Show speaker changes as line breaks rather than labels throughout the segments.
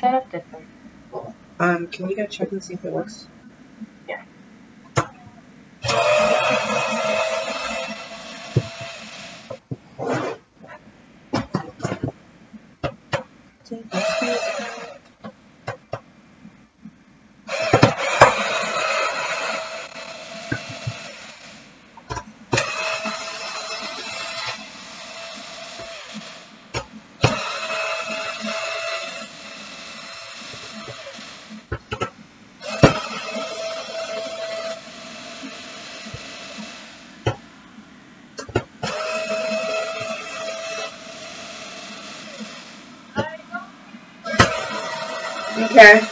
set up different.
Can you go check and see if it works?
Yeah.
Okay.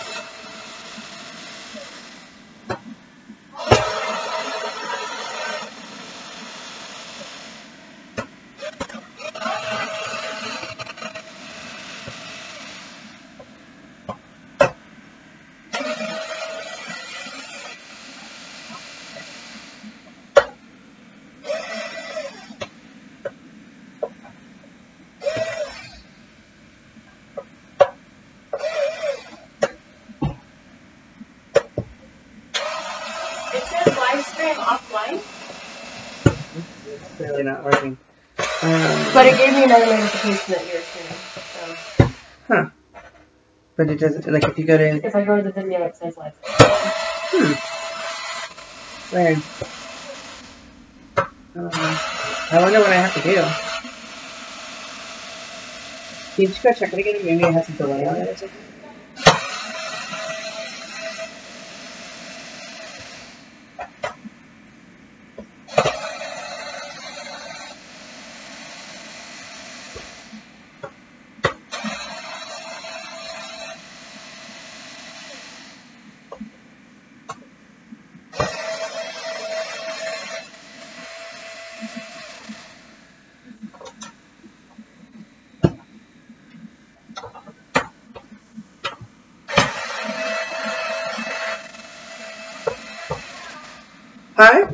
It says live stream offline.
It's really not working.
But it gave me another notification that you're streaming. So.
Huh. But it doesn't, like if you go to...
If I go to the video, it says live stream.
Weird. I wonder what I have to do. Can you just go check it again? Maybe it has a delay on it or something? Hi?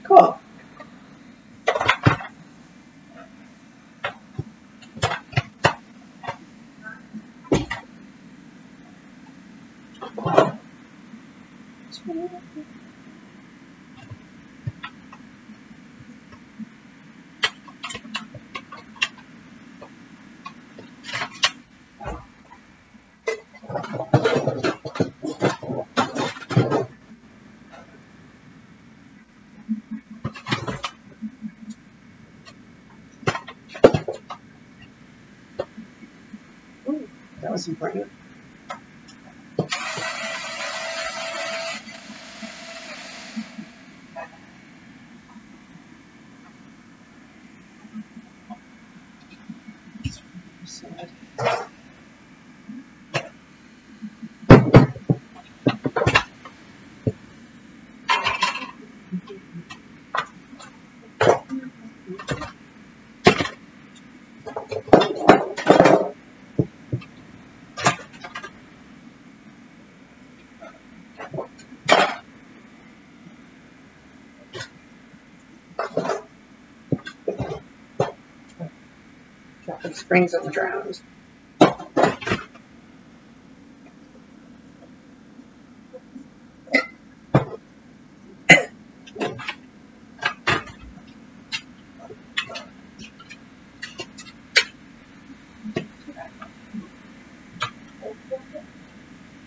Cool. That was important. Dropping springs on the ground.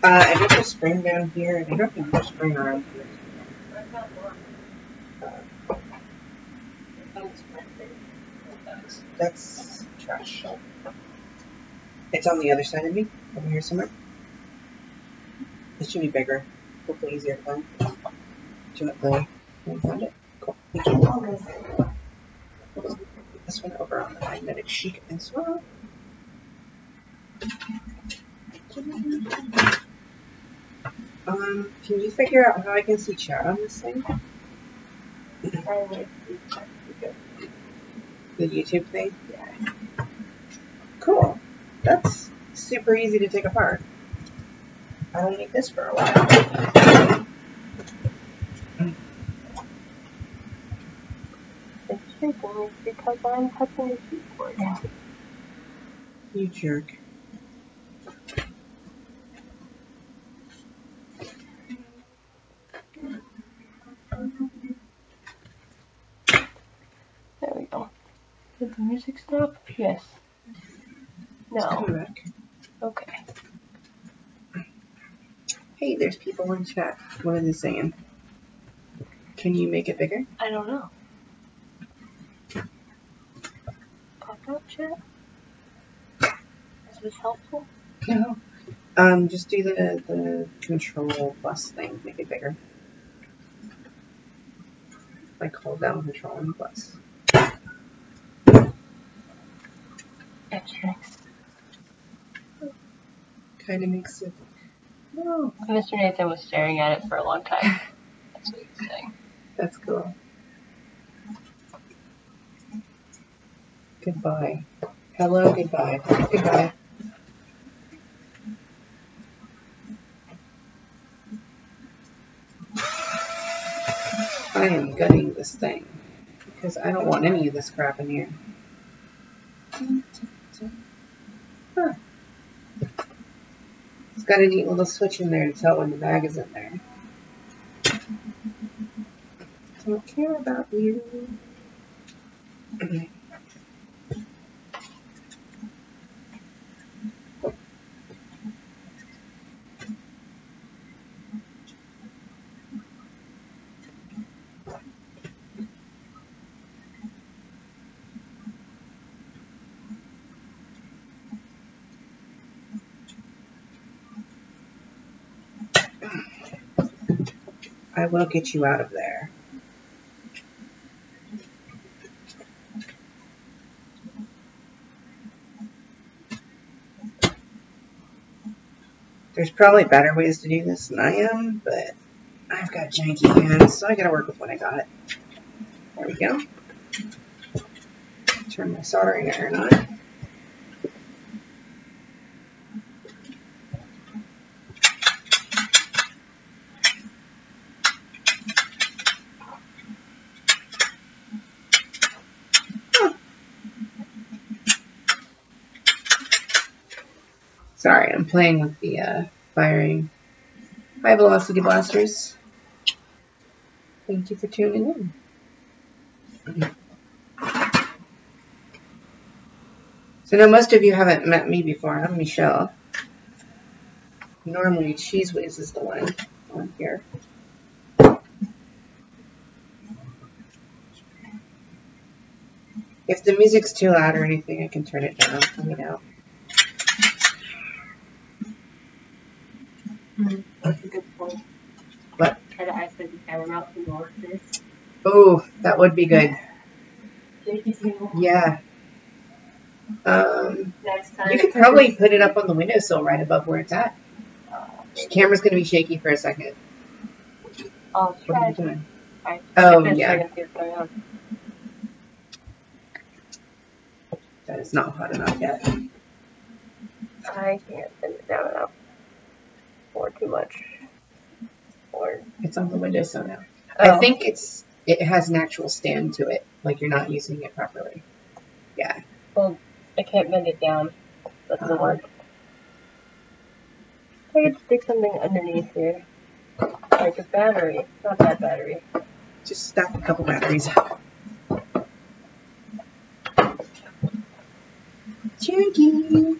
I dropped a spring down here, and I dropped another spring around here. That's trash. It's on the other side of me, over here somewhere. It should be bigger, hopefully easier to find. Do you want the... Can you find it? Cool. Thank you. This one over on the magnetic sheet as well. Can you figure out how I can see chat on this thing? The YouTube thing? Yeah. Cool. That's super easy to take apart. I don't need this for a while.
It's shaking because I'm touching the keyboard.
You jerk.
Did the music stop? Yes.
It's
No.
coming back.
Okay.
Hey, there's people in chat. What are they saying? Can you make it bigger?
I don't know. Pop-up chat? Is this helpful?
No. Just do the control plus thing. Make it bigger. Like hold down control and plus.
Thanks.
Kind of makes it. No.
Mr. Nathan was staring at it for a long time. That's what he was saying.
That's cool. Goodbye. Hello, goodbye. Goodbye. I am gutting this thing because I don't want any of this crap in here. Huh. It's got a neat little switch in there to tell when the bag is in there. Don't care about you. Okay. I will get you out of there. There's probably better ways to do this than I am, but I've got janky hands, so I gotta work with what I got. There we go. Turn my soldering iron on. Sorry, I'm playing with the firing high velocity blasters. Thank you for tuning in. So now most of you haven't met me before. I'm Michelle. Normally Cheese Whiz is the one on here. If the music's too loud or anything, I can turn it down. Let me know.
That's a good point.
What?
Try to isolate the camera out from all of this.
Oh, that would be good. Yeah.
Next time.
You could probably put it up on the windowsill right above where it's at. The camera's going to be shaky for a second.
I'll
What are
try.
you doing?
Right.
Oh, yeah. That is not hot enough yet.
I can't send it down enough. Or too much. Or
It's on the windowsill now.
Oh.
I think it has an actual stand to it, like you're not using it properly. Yeah.
Well, I can't bend it down. That doesn't work. I could stick something underneath here. Like a battery. Not that battery.
Just stack a couple batteries. Janky.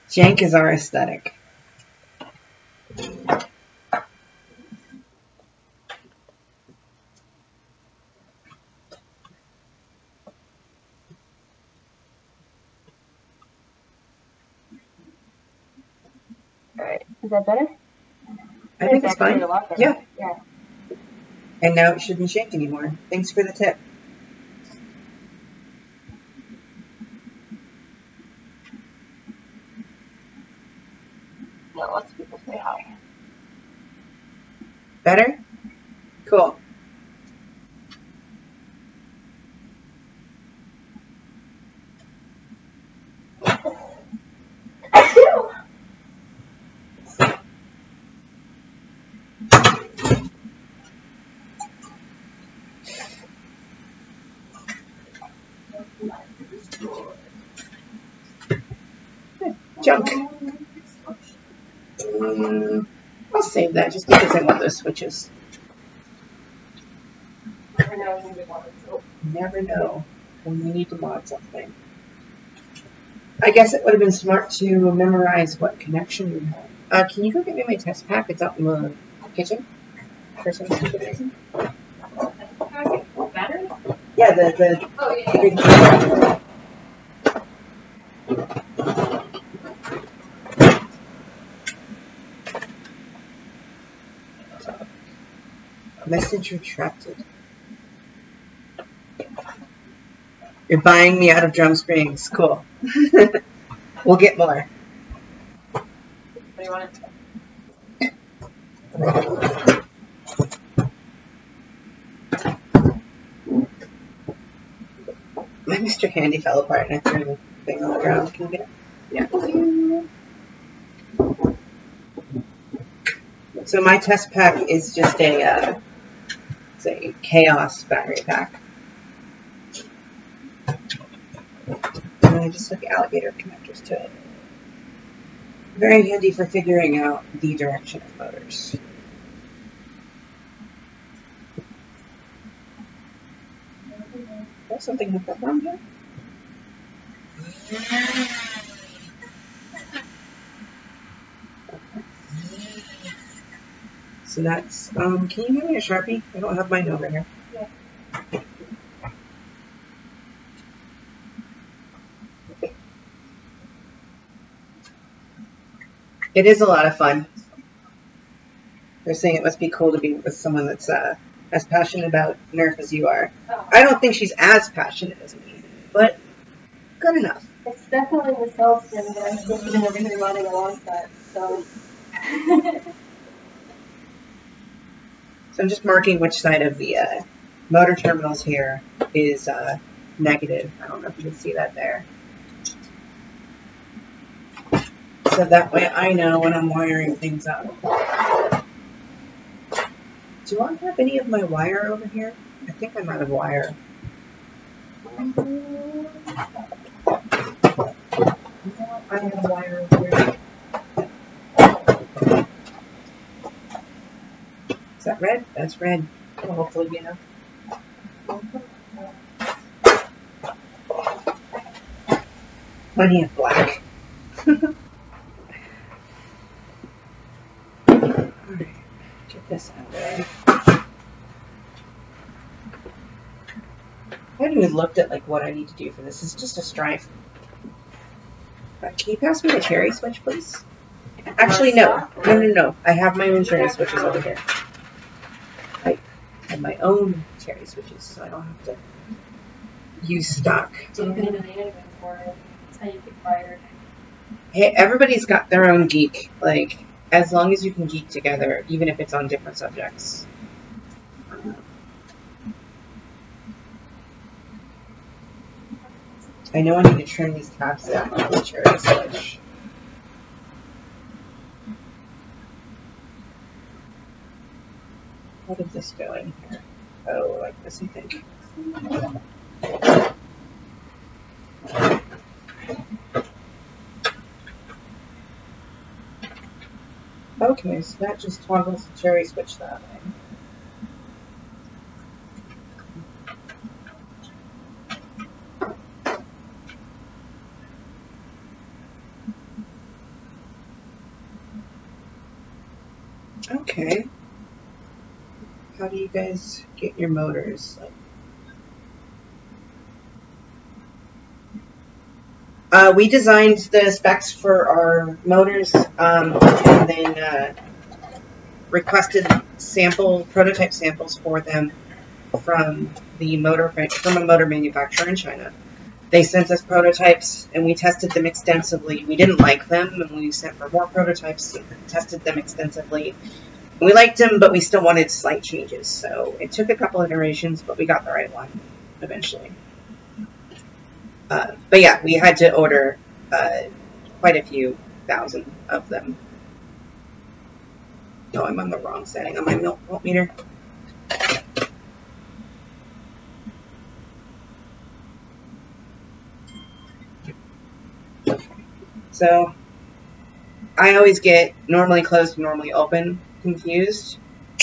Jank is our aesthetic.
Alright, is that better?
I think it's fine.
A lot better.
Yeah.
Yeah.
And now it shouldn't shake anymore. Thanks for the tip.
No, lots of people say hi.
Better? Cool. Junk. I'll save that just because I want those switches.
Never know when you want it.
Never know. when we need to mod something. I guess it would have been smart to memorize what connection we have. Can you go get me my test pack? It's out in the kitchen for some stupid reason.
Packet batteries?
Yeah, the
Oh, yeah.
the big message retracted. You're buying me out of Drum Springs. Cool. We'll get more.
What do you want?
My Mr. Handy fell apart and I threw the thing on the ground. Can you get it? Yeah. So my test pack is just a Chaos battery pack. And I just took alligator connectors to it. Very handy for figuring out the direction of motors. There's something with that wrong here. So that's, can you give me a Sharpie? I don't have mine over here.
Yeah.
It is a lot of fun. They're saying it must be cool to be with someone that's as passionate about Nerf as you are.
Oh.
I don't think she's as passionate as me, but good enough.
It's definitely the salesman that I'm supposed to be over here running alongside, so.
So I'm just marking which side of the motor terminals here is negative. I don't know if you can see that there. So that way I know when I'm wiring things up. Do I have any of my wire over here? I think I'm out of wire.
I have a wire over here.
Is that red? That's red.
Well, hopefully, you know.
Plenty of black. Alright, get this out of the way. I haven't even looked at like what I need to do for this. It's just a strife. Can you pass me the cherry switch, please? Actually, no. No. I have my own cherry switches over here. I have my own cherry switches, so I don't have to use stock.
Don't need anything for it. That's how you get fired.
Hey, everybody's got their own geek. Like, as long as you can geek together, even if it's on different subjects. I know I need to trim these tabs down on the cherry switch. How did this go in here? Oh, like this, I think. Okay, so that just toggles the cherry switch that way. Okay. How do you guys get your motors? We designed the specs for our motors, and then requested prototype samples for them from a motor manufacturer in China. They sent us prototypes, and we tested them extensively. We didn't like them, and we sent for more prototypes and tested them extensively. We liked them, but we still wanted slight changes. So it took a couple iterations, but we got the right one eventually. But yeah, we had to order quite a few thousand of them. No, I'm on the wrong setting on my voltmeter. So I always get normally closed and normally open confused.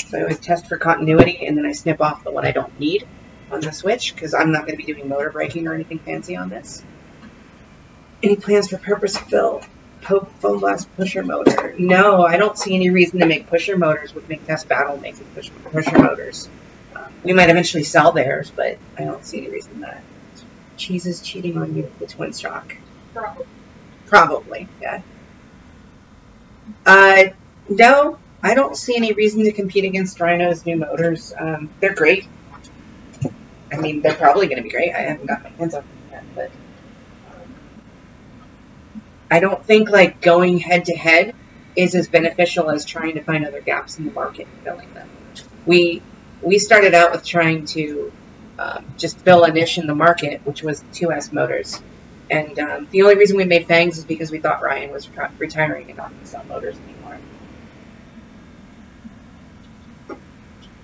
So I always test for continuity, and then I snip off the one I don't need. on the switch because I'm not going to be doing motor braking or anything fancy on this. Any plans for purpose-built FoamBlast pusher motor? No, I don't see any reason to make pusher motors with McTest Battle making pusher motors. We might eventually sell theirs, but I don't see any reason that. Cheese is cheating on you with the twin shock. Probably, yeah. No, I don't see any reason to compete against Rhino's new motors. They're great. I mean, they're probably going to be great. I haven't got my hands on them yet, but I don't think like going head to head is as beneficial as trying to find other gaps in the market and filling them. We started out with trying to just fill a niche in the market, which was 2S motors. And the only reason we made Fangs is because we thought Ryan was retiring and not going to sell motors anymore.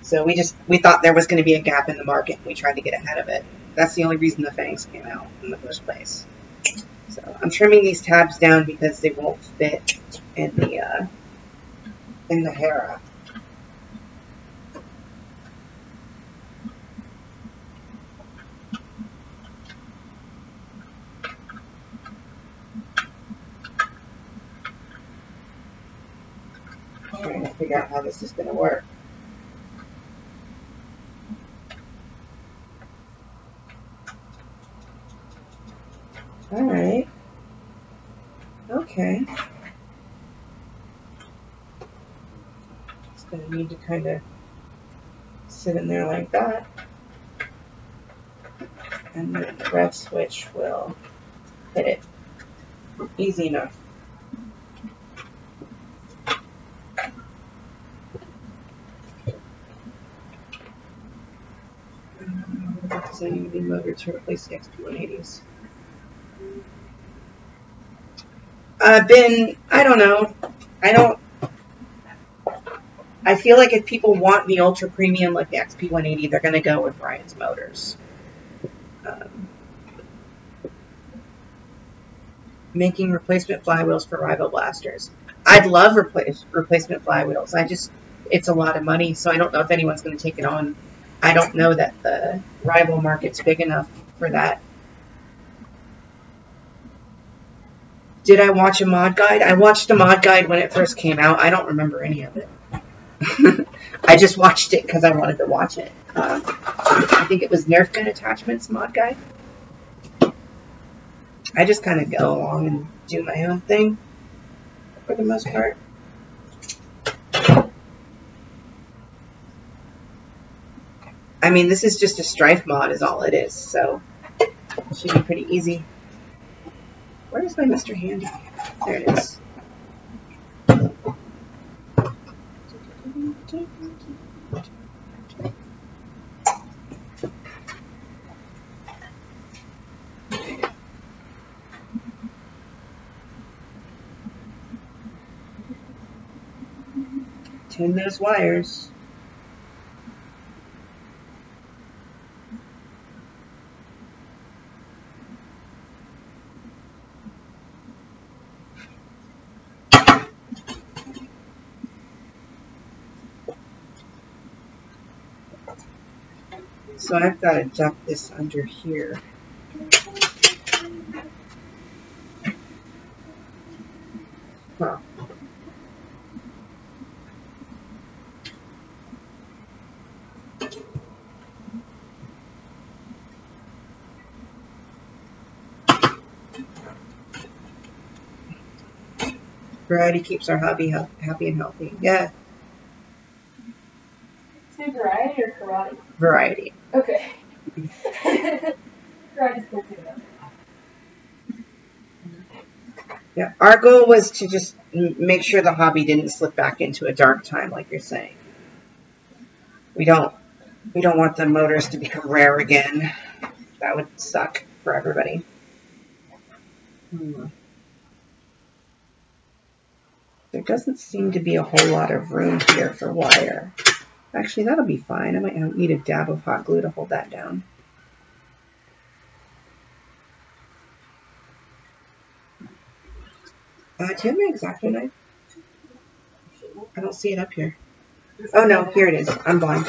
So we thought there was going to be a gap in the market, and we tried to get ahead of it. That's the only reason the Fangs came out in the first place. So I'm trimming these tabs down because they won't fit in the Hera. Trying to figure out how this is going to work. All right. Okay. It's going to need to kind of sit in there like that. And then the rev switch will hit it. Easy enough. Designing the motor to replace the XP180s. I don't know. I feel like if people want the ultra premium like the XP180, they're going to go with Ryan's motors. Making replacement flywheels for rival blasters. I'd love replacement flywheels. It's a lot of money, so I don't know if anyone's going to take it on. I don't know that the rival market's big enough for that. Did I watch a mod guide? I watched a mod guide when it first came out. I don't remember any of it. I just watched it because I wanted to watch it. I think it was Nerf Gun Attachments mod guide. I just kind of go along and do my own thing for the most part. I mean, this is just a Strife mod is all it is, so it should be pretty easy. Where's my Mr. Handy? There it is. Tune those wires. So I've got to duck this under here. Huh. Variety keeps our hobby happy and healthy. Yeah.
Say variety or karate?
Variety.
Okay. Variety's cool too, though.
Yeah, our goal was to just make sure the hobby didn't slip back into a dark time, like you're saying. We don't want the motors to become rare again. That would suck for everybody. There doesn't seem to be a whole lot of room here for wire. Actually, that'll be fine. I might need a dab of hot glue to hold that down. Do you have my X-Acto knife? I don't see it up here. Oh no, here it is. I'm blind.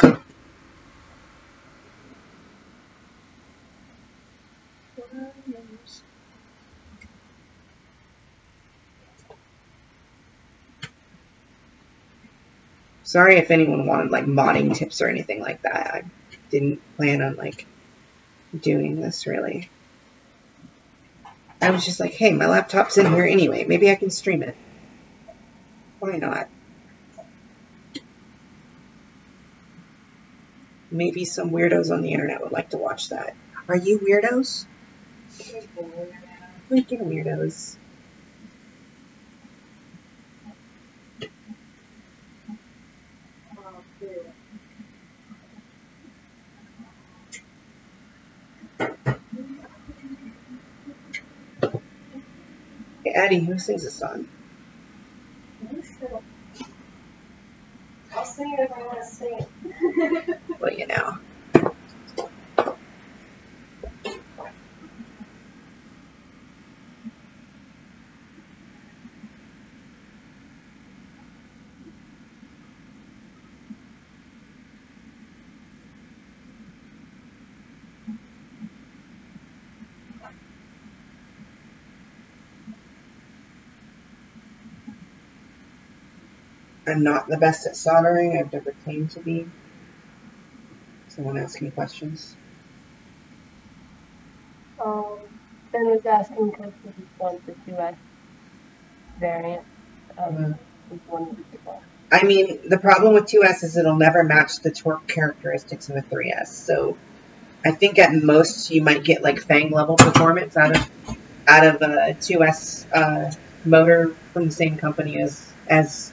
Sorry if anyone wanted like modding tips or anything like that. I didn't plan on like doing this really. I was just like, hey, my laptop's in here anyway. Maybe I can stream it. Why not? Maybe some weirdos on the internet would like to watch that. Are you weirdos? Freaking weirdos. Hey, Addie, who sings this song?
I'll sing it if I want to sing it.
Well, you know. I'm not the best at soldering. I've never claimed to be. Someone ask me questions.
Ben was asking because he wants the 2S variant of one.
I mean, the problem with 2S is it'll never match the torque characteristics of a 3S. So I think at most you might get like Fang level performance out of a 2S motor from the same company as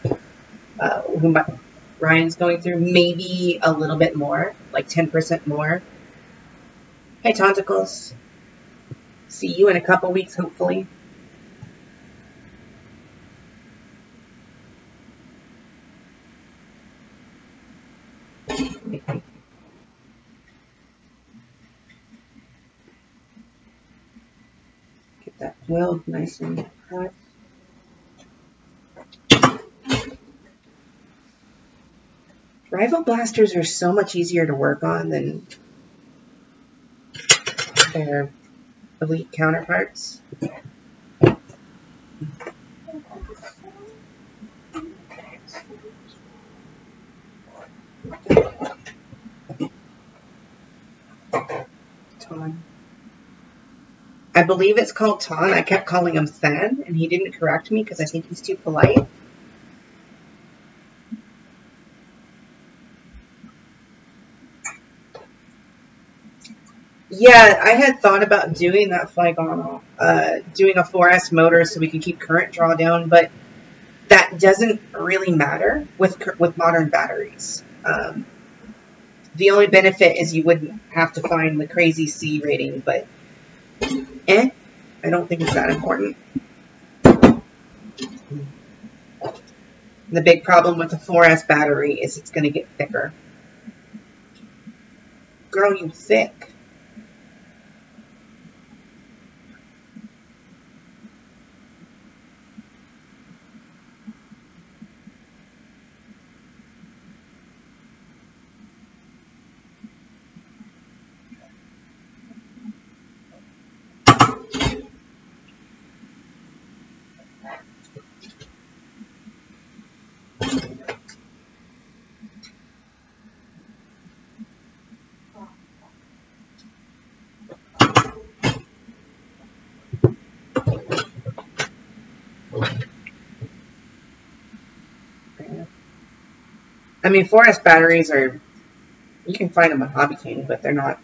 who Ryan's going through. Maybe a little bit more, like 10% more. Hey, Tentacles. See you in a couple weeks, hopefully. Get that weld nice and hot. Rival blasters are so much easier to work on than their elite counterparts. Ton. I believe it's called Ton. I kept calling him Than, and he didn't correct me because I think he's too polite. Yeah, I had thought about doing that Flygon, doing a 4S motor so we can keep current draw down, but that doesn't really matter with modern batteries. The only benefit is you wouldn't have to find the crazy C rating, but I don't think it's that important. The big problem with the 4S battery is it's going to get thicker. Girl, you thick. I mean, 4S batteries are, you can find them on Hobby King, but they're not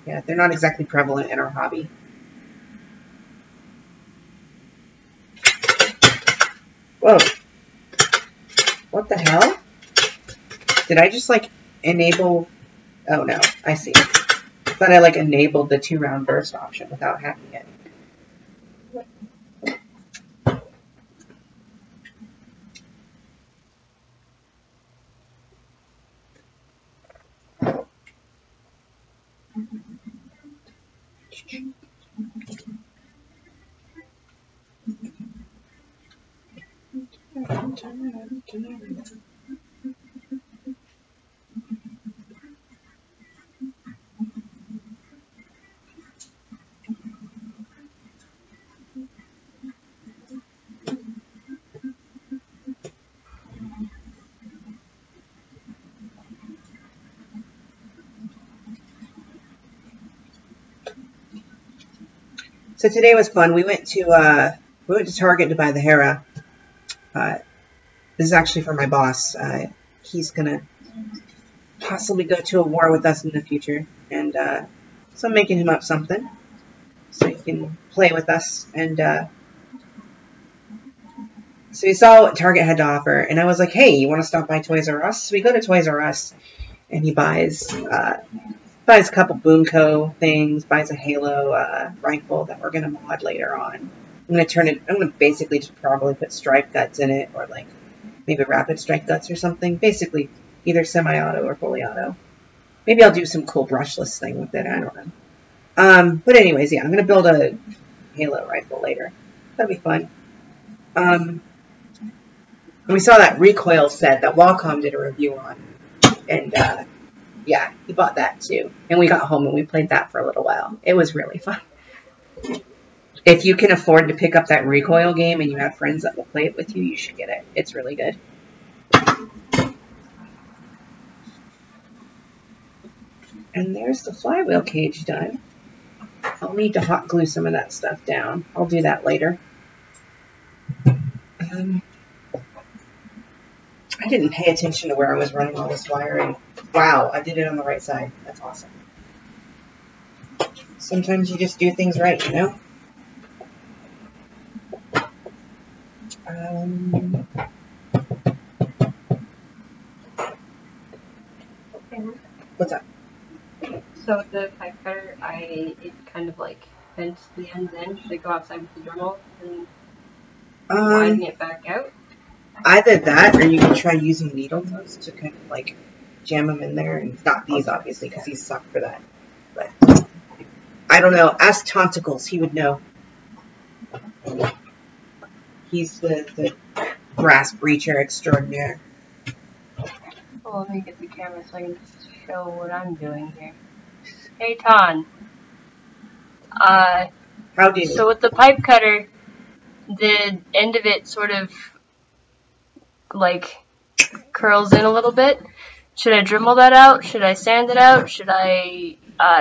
exactly prevalent in our hobby. Whoa. What the hell? Did I just, like, enable... Oh, no. I see. I thought I, like, enabled the 2-round burst option without hacking it. So today was fun. We went to Target to buy the Hera. This is actually for my boss. He's gonna possibly go to a war with us in the future, and so I'm making him up something so he can play with us. And so we saw what Target had to offer, and I was like, "Hey, you want to stop by Toys R Us?" So we go to Toys R Us, and he buys a couple Boomco things, buys a Halo rifle that we're gonna mod later on. I'm gonna basically just probably put Stripe Guts in it, or like maybe Rapid Strike Guts or something. Basically, either semi-auto or fully auto. Maybe I'll do some cool brushless thing with it. I don't know. But anyways, yeah, I'm gonna build a Halo rifle later. That'll be fun. And we saw that recoil set that Wacom did a review on, and yeah, he bought that too. And we got home and we played that for a little while. It was really fun. If you can afford to pick up that recoil game and you have friends that will play it with you, you should get it. It's really good. And there's the flywheel cage done. I'll need to hot glue some of that stuff down. I'll do that later. I didn't pay attention to where I was running all this wiring. Wow, I did it on the right side. That's awesome. Sometimes you just do things right, you know? What's up?
So with the pipe cutter, it kind of like bent the ends in. Should I go outside with the Dremel and widen it back out?
Either that, or you can try using needle nose to kind of like jam them in there. And not these, obviously, because these suck for that. But I don't know. Ask Tentacles; he would know. He's the brass breacher extraordinaire.
Well, let me get the camera so I can show what I'm doing here. Hey, Ton.
How do you?
So with the pipe cutter, the end of it sort of like curls in a little bit. Should I Dremel that out? Should I sand it out? Should I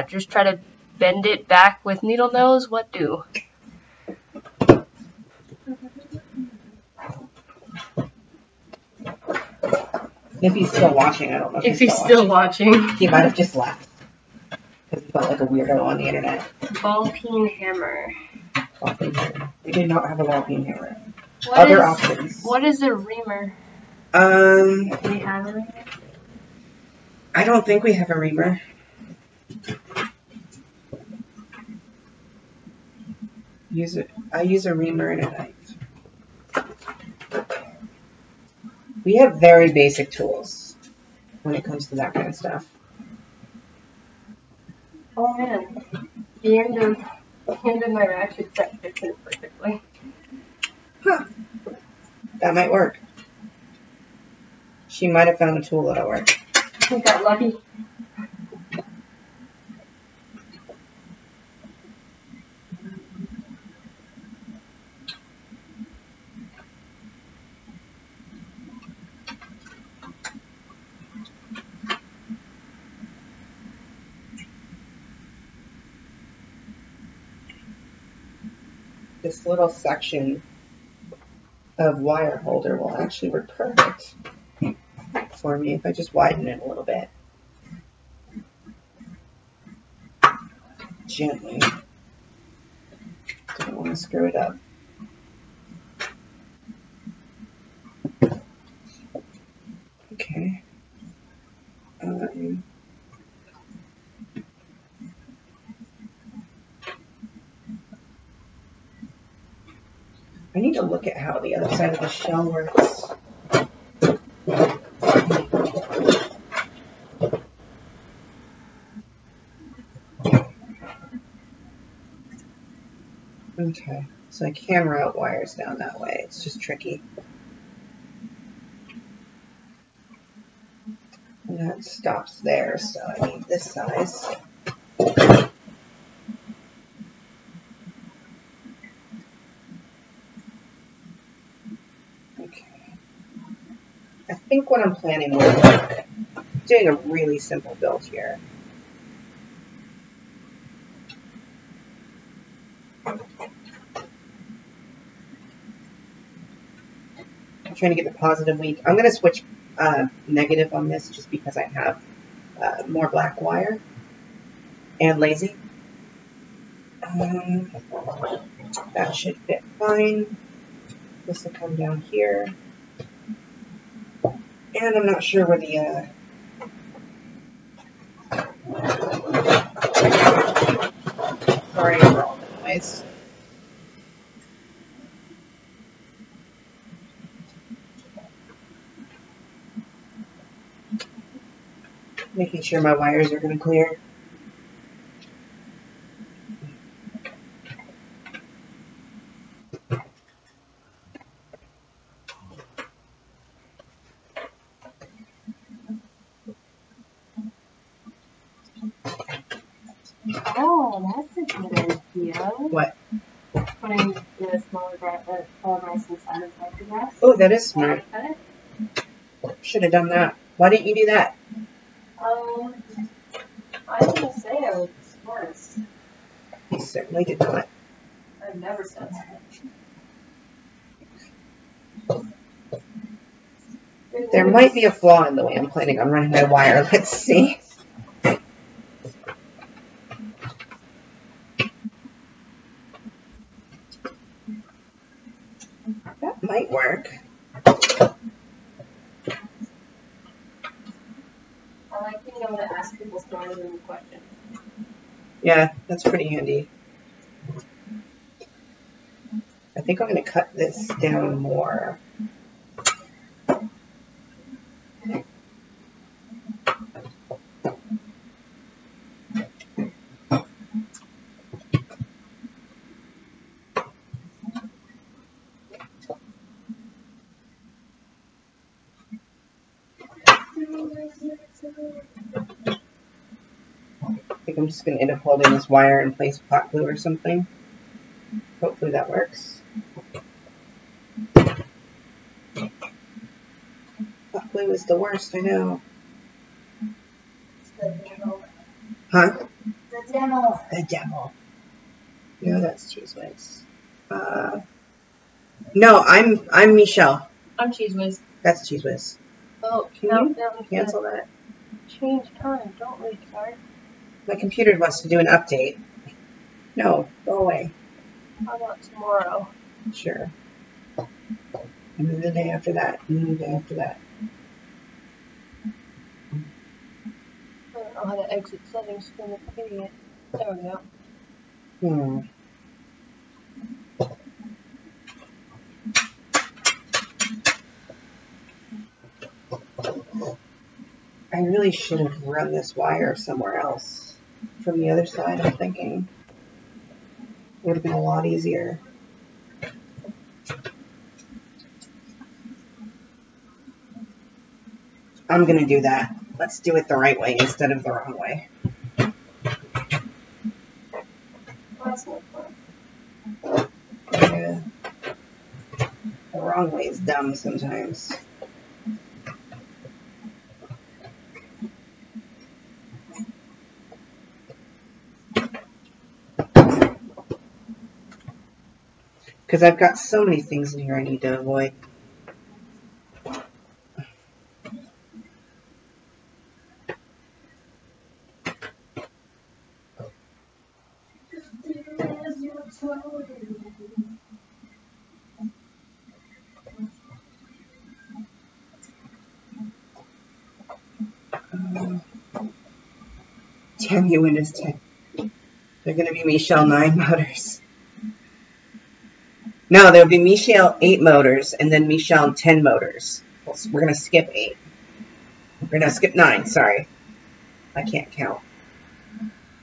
just try to bend it back with needle nose? What do?
If he's still watching, I don't know
if he's still watching.
He might have just left. Because he felt like a weirdo on the internet.
Ball peen hammer.
Ball peen hammer. We did not have a ball peen hammer.
Other
options.
What is a reamer? Do we have a reamer?
I don't think we have a reamer. I use a reamer and a knife. We have very basic tools when it comes to that kind of stuff.
Oh man, the end of my ratchet set fits in perfectly.
Huh. That might work. She might have found a tool that'll work.
We got lucky.
This little section of wire holder will actually work perfect for me if I just widen it a little bit. Gently. Don't want to screw it up. Okay. I need to look at how the other side of the shell works. Okay, so I can route wires down that way. It's just tricky. And that stops there, so I need this size. I think what I'm planning with doing a really simple build here. I'm trying to get the positive weak. I'm going to switch negative on this just because I have more black wire and lazy. That should fit fine. This will come down here. And I'm not sure where the sorry for all the noise. Making sure my wires are going to clear.
Oh, that's a good idea.
What?
Putting the smaller glass inside of FoamBlast.
Oh, that is smart. Should have done that. Why didn't you do that?
I didn't say I was the smartest.
You certainly did not.
I've never said that.
There might be a flaw in the way I'm planning on running my wire. Let's see. That might work.
I like being able to ask people smarter than the question.
Yeah, that's pretty handy. I think I'm going to cut this down more. I think I'm just going to end up holding this wire in place with hot glue or something. Hopefully that works. Hot glue is the worst, I know.
The demo.
Huh?
The demo.
The demo. No, that's Cheese Whiz. No, I'm Michelle.
I'm Cheese Whiz.
That's Cheese Whiz.
Oh,
Can you cancel that?
Change time, don't restart.
My computer wants to do an update. No, go away.
How about tomorrow?
Sure. And then the day after that, and then the day after that.
I don't know how to exit settings from the idiot. There we go.
I really should have run this wire somewhere else from the other side, I'm thinking. It would have been a lot easier. I'm going to do that. Let's do it the right way instead of the wrong way.
That's no fun.
Yeah. The wrong way is dumb sometimes. Because I've got so many things in here I need to avoid. Damn you, Windows 10. They're going to be Michelle 9 motors. No, there'll be Michelle 8 motors and then Michelle 10 motors. We're going to skip 8. We're going to skip 9, sorry. I can't count.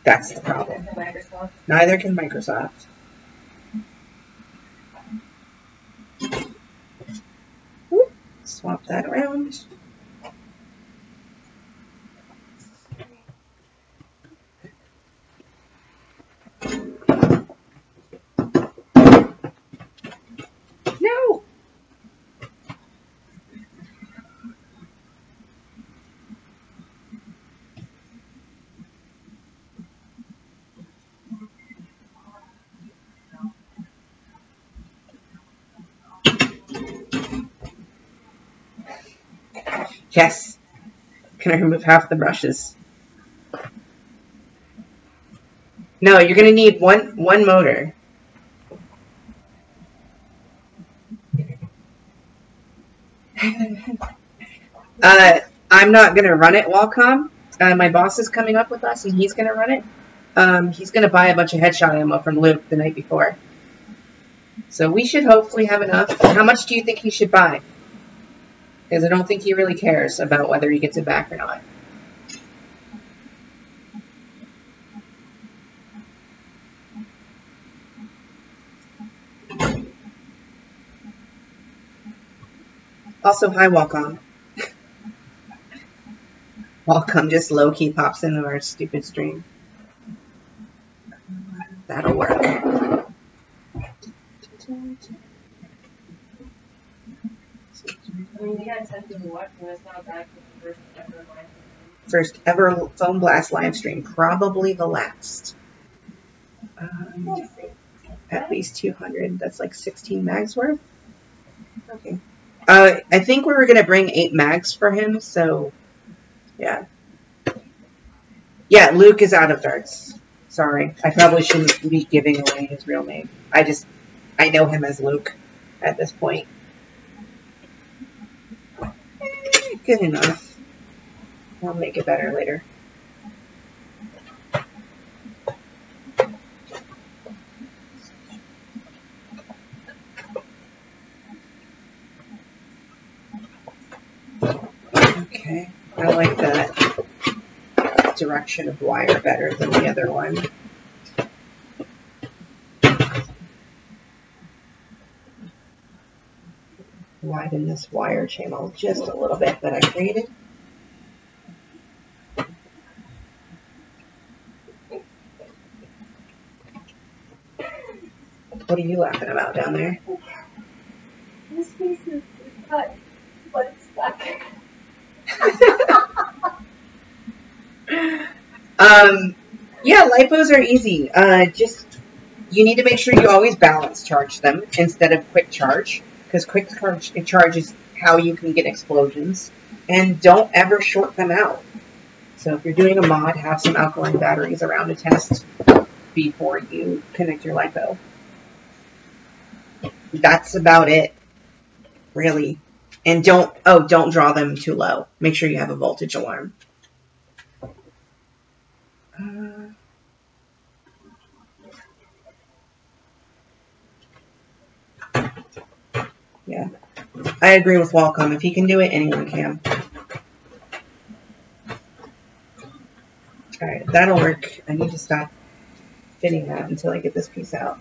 That's the problem. Neither can Microsoft. Whoop. Swap that around. No! Yes. Can I remove half the brushes? No, you're gonna need one motor. I'm not gonna run it, Wacom. My boss is coming up with us, and he's gonna run it. He's gonna buy a bunch of headshot ammo from Luke the night before. So we should hopefully have enough. How much do you think he should buy? Because I don't think he really cares about whether he gets it back or not. Also, hi, Wacom. Wacom just low-key pops into our stupid stream. That'll work. First ever FoamBlast live stream, probably the last. At least 200. That's like 16 mags worth. Okay. I think we were gonna bring 8 mags for him, so yeah. Yeah, Luke is out of darts. Sorry, I probably shouldn't be giving away his real name. I know him as Luke at this point. Good enough. I'll make it better later. Okay, I like that direction of wire better than the other one. Widen this wire channel just a little bit that I created. What are you laughing about down there?
This piece is cut, but it's stuck.
Yeah, lipos are easy. You need to make sure you always balance charge them instead of quick charge, because quick charge is how you can get explosions. And don't ever short them out. So if you're doing a mod, have some alkaline batteries around to test before you connect your lipo. That's about it, really. And don't draw them too low. Make sure you have a voltage alarm. Yeah, I agree with Wacom. If he can do it, anyone can. Alright, that'll work. I need to stop fitting that until I get this piece out.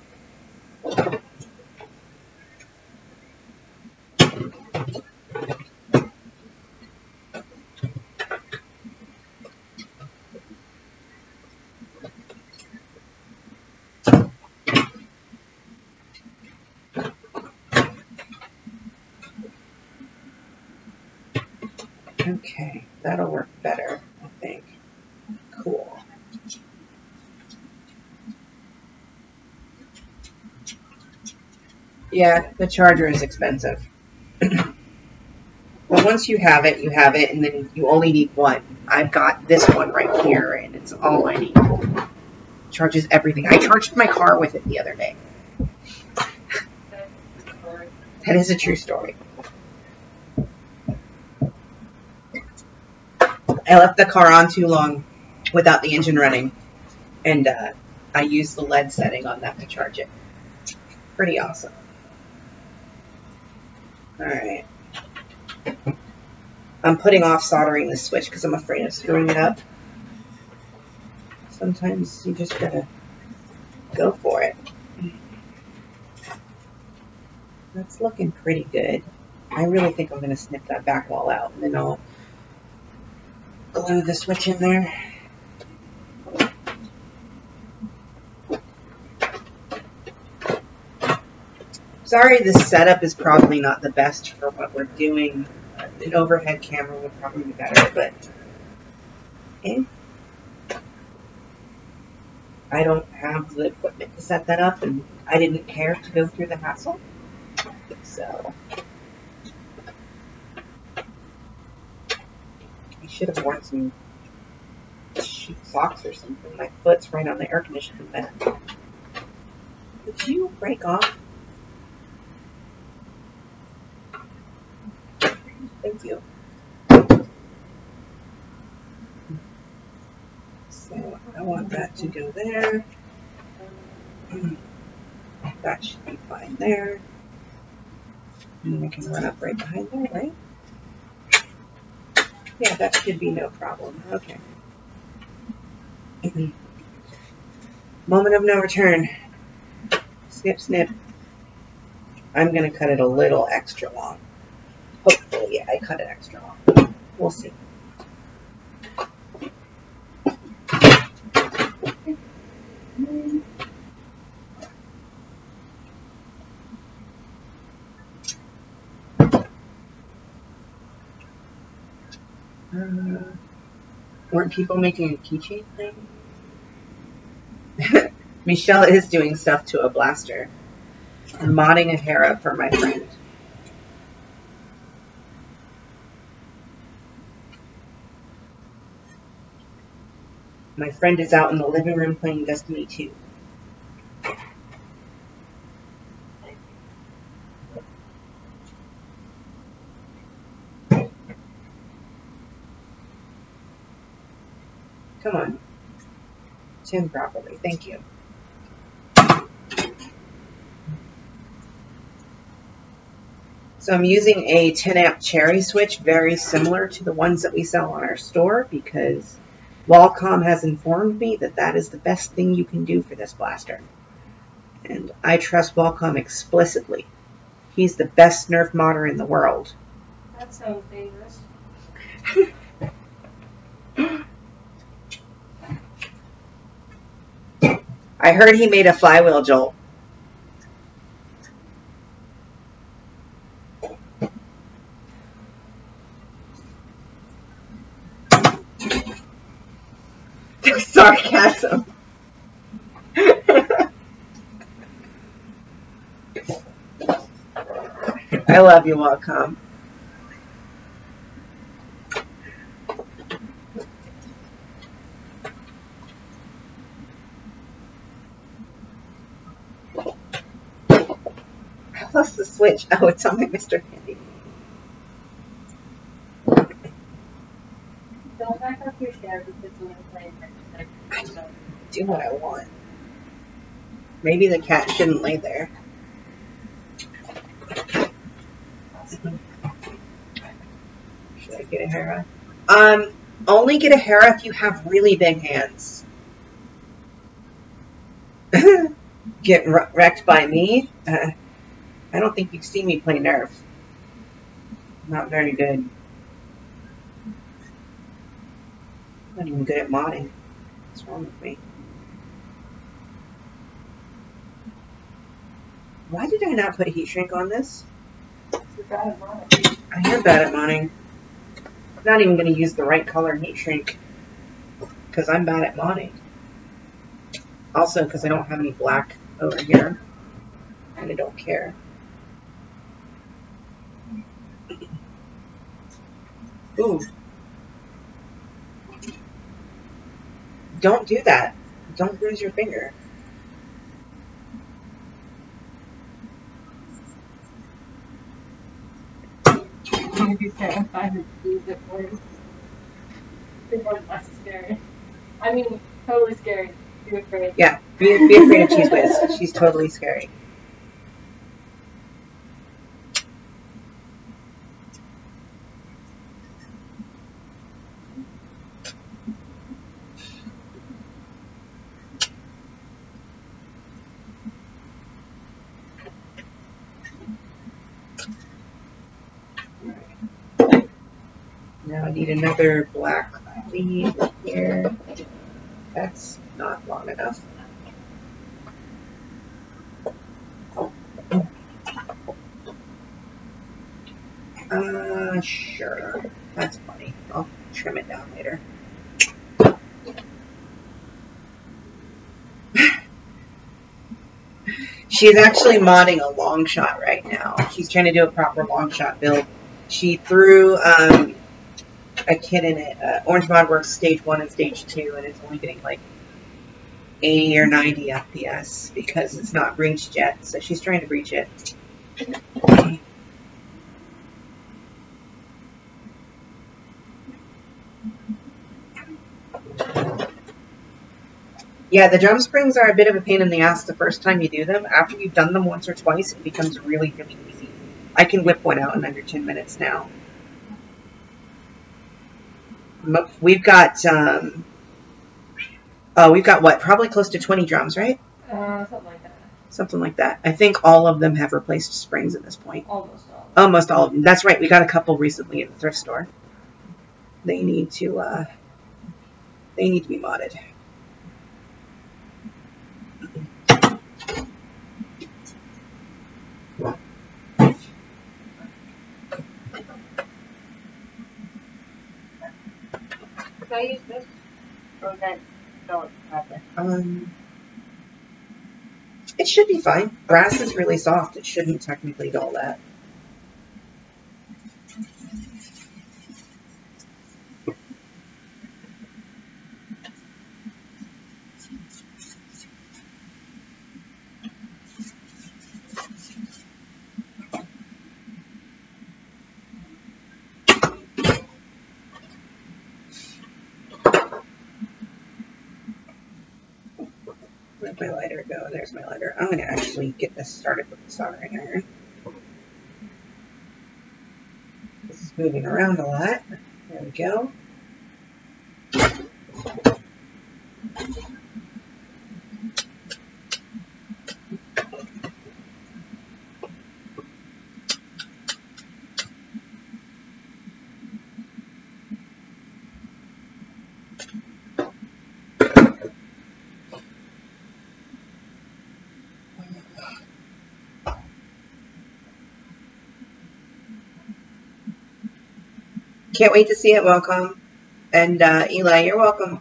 Okay, that'll work better, I think. Cool. Yeah, the charger is expensive. But once you have it, and then you only need one. I've got this one right here, and it's all I need. Charges everything. I charged my car with it the other day. That is a true story. I left the car on too long without the engine running, and I used the LED setting on that to charge it. Pretty awesome. Alright. I'm putting off soldering this switch because I'm afraid of screwing it up. Sometimes you just gotta go for it. That's looking pretty good. I really think I'm gonna snip that back wall out, and then I'll glue the switch in there. Sorry, this setup is probably not the best for what we're doing. An overhead camera would probably be better, but I don't have the equipment to set that up, and I didn't care to go through the hassle. So should have worn some socks or something. My foot's right on the air conditioning vent. Did you break off? Thank you. So I want that to go there. That should be fine there. And I can run up right behind there, right? Yeah, that should be no problem. Okay. Moment of no return. Snip, snip. I'm going to cut it a little extra long. Hopefully, I cut it extra long. We'll see. Weren't people making a keychain thing? Michelle is doing stuff to a blaster. I'm modding a Hera for my friend. My friend is out in the living room playing Destiny 2. Come on. Tin properly. Thank you. So I'm using a 10 amp cherry switch, very similar to the ones that we sell on our store, because Qualcomm has informed me that that is the best thing you can do for this blaster. And I trust Qualcomm explicitly. He's the best Nerf modder in the world.
That sounds dangerous.
I heard he made a flywheel jolt. Sarcasm. I love you, Qualcomm. I lost the switch. Oh, it's on my Mr. Handy.
Don't back up your chair because when I'm playing
I do what I want. Maybe the cat shouldn't lay there. Should I get a Hera? Only get a Hera if you have really big hands. Get wrecked by me? I don't think you've seen me play Nerf. Not very good. Not even good at modding. What's wrong with me? Why did I not put a heat shrink on this?
You're bad at modding.
I am bad at modding. I'm not even going to use the right color heat shrink because I'm bad at modding. Also because I don't have any black over here and I don't care. Ooh. Don't do that. Don't bruise your finger.
Maybe terrified to use it for you. It was less scary. I mean, totally scary. Be afraid.
Yeah, be afraid of Cheese Whiz. She's totally scary. Now I need another black lead here. That's not long enough. Sure. That's funny. I'll trim it down later. She's actually modding a long shot right now. She's trying to do a proper long shot build. She threw a kit in it. Orange Mod works stage 1 and stage 2, and it's only getting like 80 or 90 FPS because it's not breached yet. So she's trying to breach it. Yeah, the drum springs are a bit of a pain in the ass the first time you do them. After you've done them once or twice, it becomes really, really easy. I can whip one out in under 10 minutes now. We've got, we've got what? Probably close to 20 drums, right?
Something like that.
Something like that. I think all of them have replaced springs at this point.
Almost all.
Almost all of them. That's right. We got a couple recently at the thrift store. They need to be modded.
Can I use this? Or is that no problem?
It should be fine. Brass is really soft. It shouldn't technically dull that. Where'd my lighter go? There's my lighter. I'm going to actually get this started with the soldering iron. This is moving around a lot. There we go. Can't wait to see it. Welcome. And Eli, you're welcome.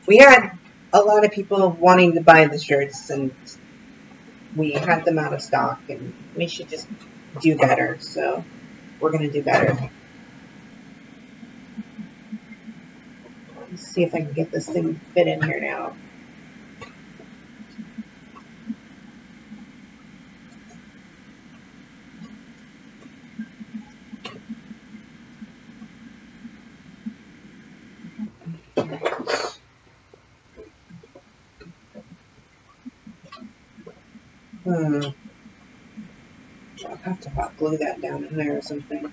We had a lot of people wanting to buy the shirts, and we had them out of stock, and we should just do better. So we're going to do better. Let's see if I can get this thing fit in here now. I'll have to hot glue that down in there or something.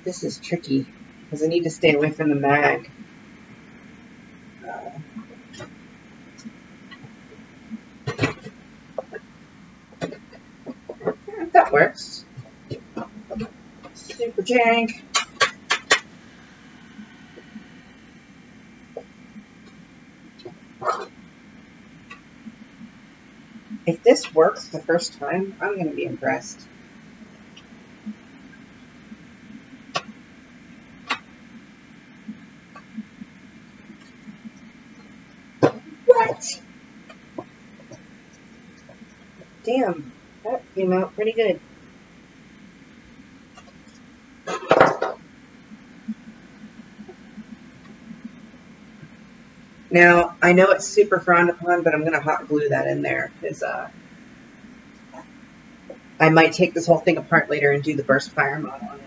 This is tricky because I need to stay away from the mag. That works. Super jank. If this works the first time, I'm going to be impressed. What? Damn, that came out pretty good. Now, I know it's super frowned upon, but I'm going to hot glue that in there because I might take this whole thing apart later and do the burst fire mod on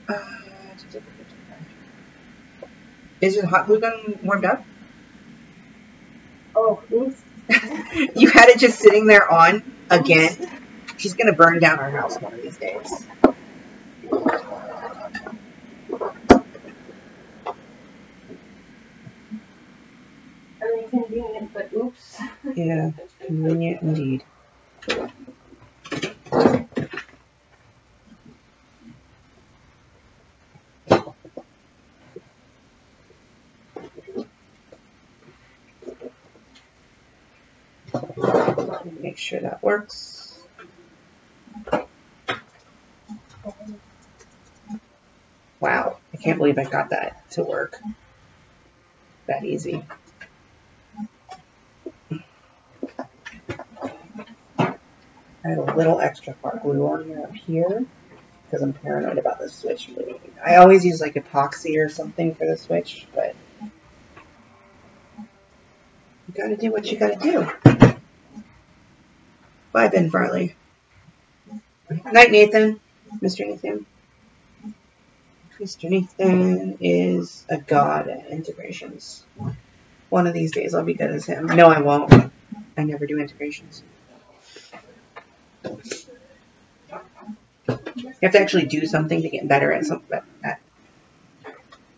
it. Is your hot glue gun warmed up?
Oh, oops.
You had it just sitting there on again? She's going to burn down our house one of these days.
Convenient, but oops.
Yeah, convenient indeed. Make sure that works. Wow, I can't believe I got that to work that easy. I had a little extra hot glue on here up here because I'm paranoid about the switch moving. I always use like epoxy or something for the switch, but you gotta do what you gotta do. Bye, Ben Farley. Night, Nathan. Mr. Nathan. Mr. Nathan is a god at integrations. One of these days I'll be good as him. No, I won't. I never do integrations. You have to actually do something to get better at something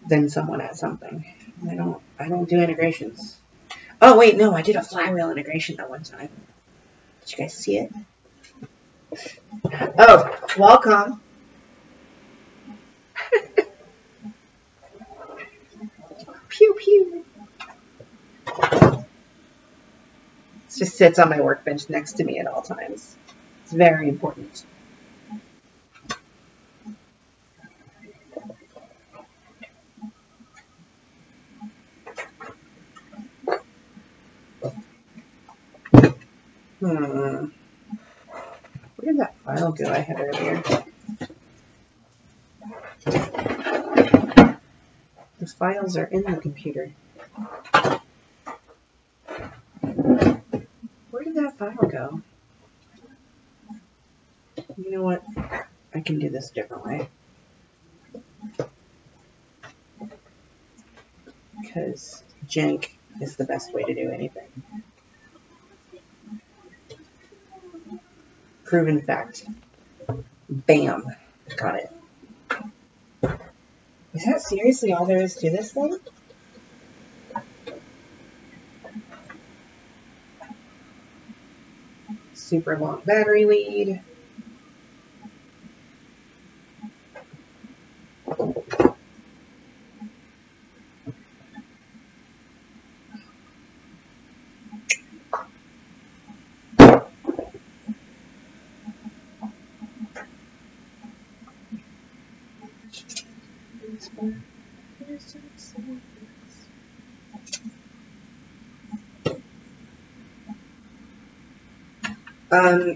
than someone at something. I don't do integrations. Oh wait, no, I did a flywheel integration that one time. Did you guys see it? Oh, welcome. Pew pew. It just sits on my workbench next to me at all times. It's very important. Where did that file go I had earlier? The files are in the computer. Where did that file go? You know what? I can do this a different way. Because jank is the best way to do anything. Proven fact. Bam. Got it. Is that seriously all there is to this thing? Super long battery lead.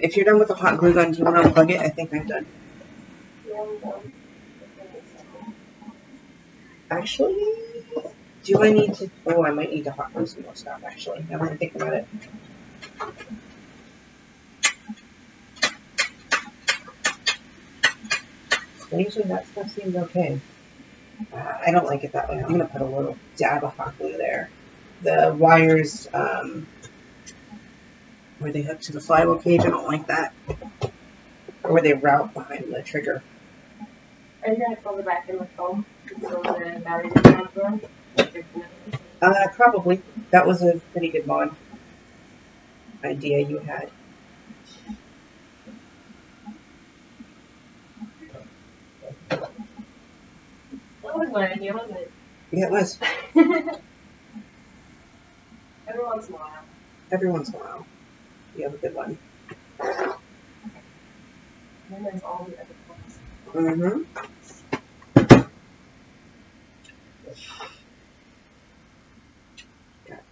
If you're done with the hot glue gun, do you want to unplug it? I think I'm done. Actually, do I need to? Oh, I might need to hot glue some more stuff, actually. Now that I think about it. Usually that stuff seems okay. I don't like it that way. I'm going to put a little dab of hot glue there. The wires, where they hook to the flywheel cage, I don't like that. Or where they route behind the trigger.
Are you going to fill the back in with foam so the battery doesn't run?
Probably. That was a pretty good mod idea you had.
That was my idea, wasn't it?
Yeah, it was.
Every once in a while.
Every once in a while. You have a good one.
And then there's all the other ones.
Mm-hmm. Got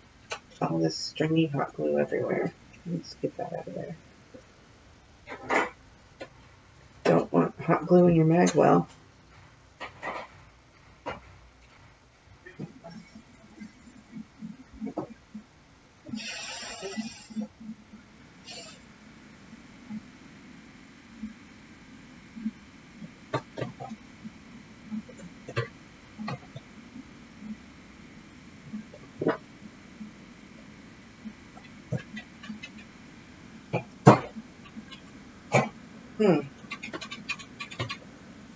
all this stringy hot glue everywhere. Let's get that out of there. Don't want hot glue in your mag well.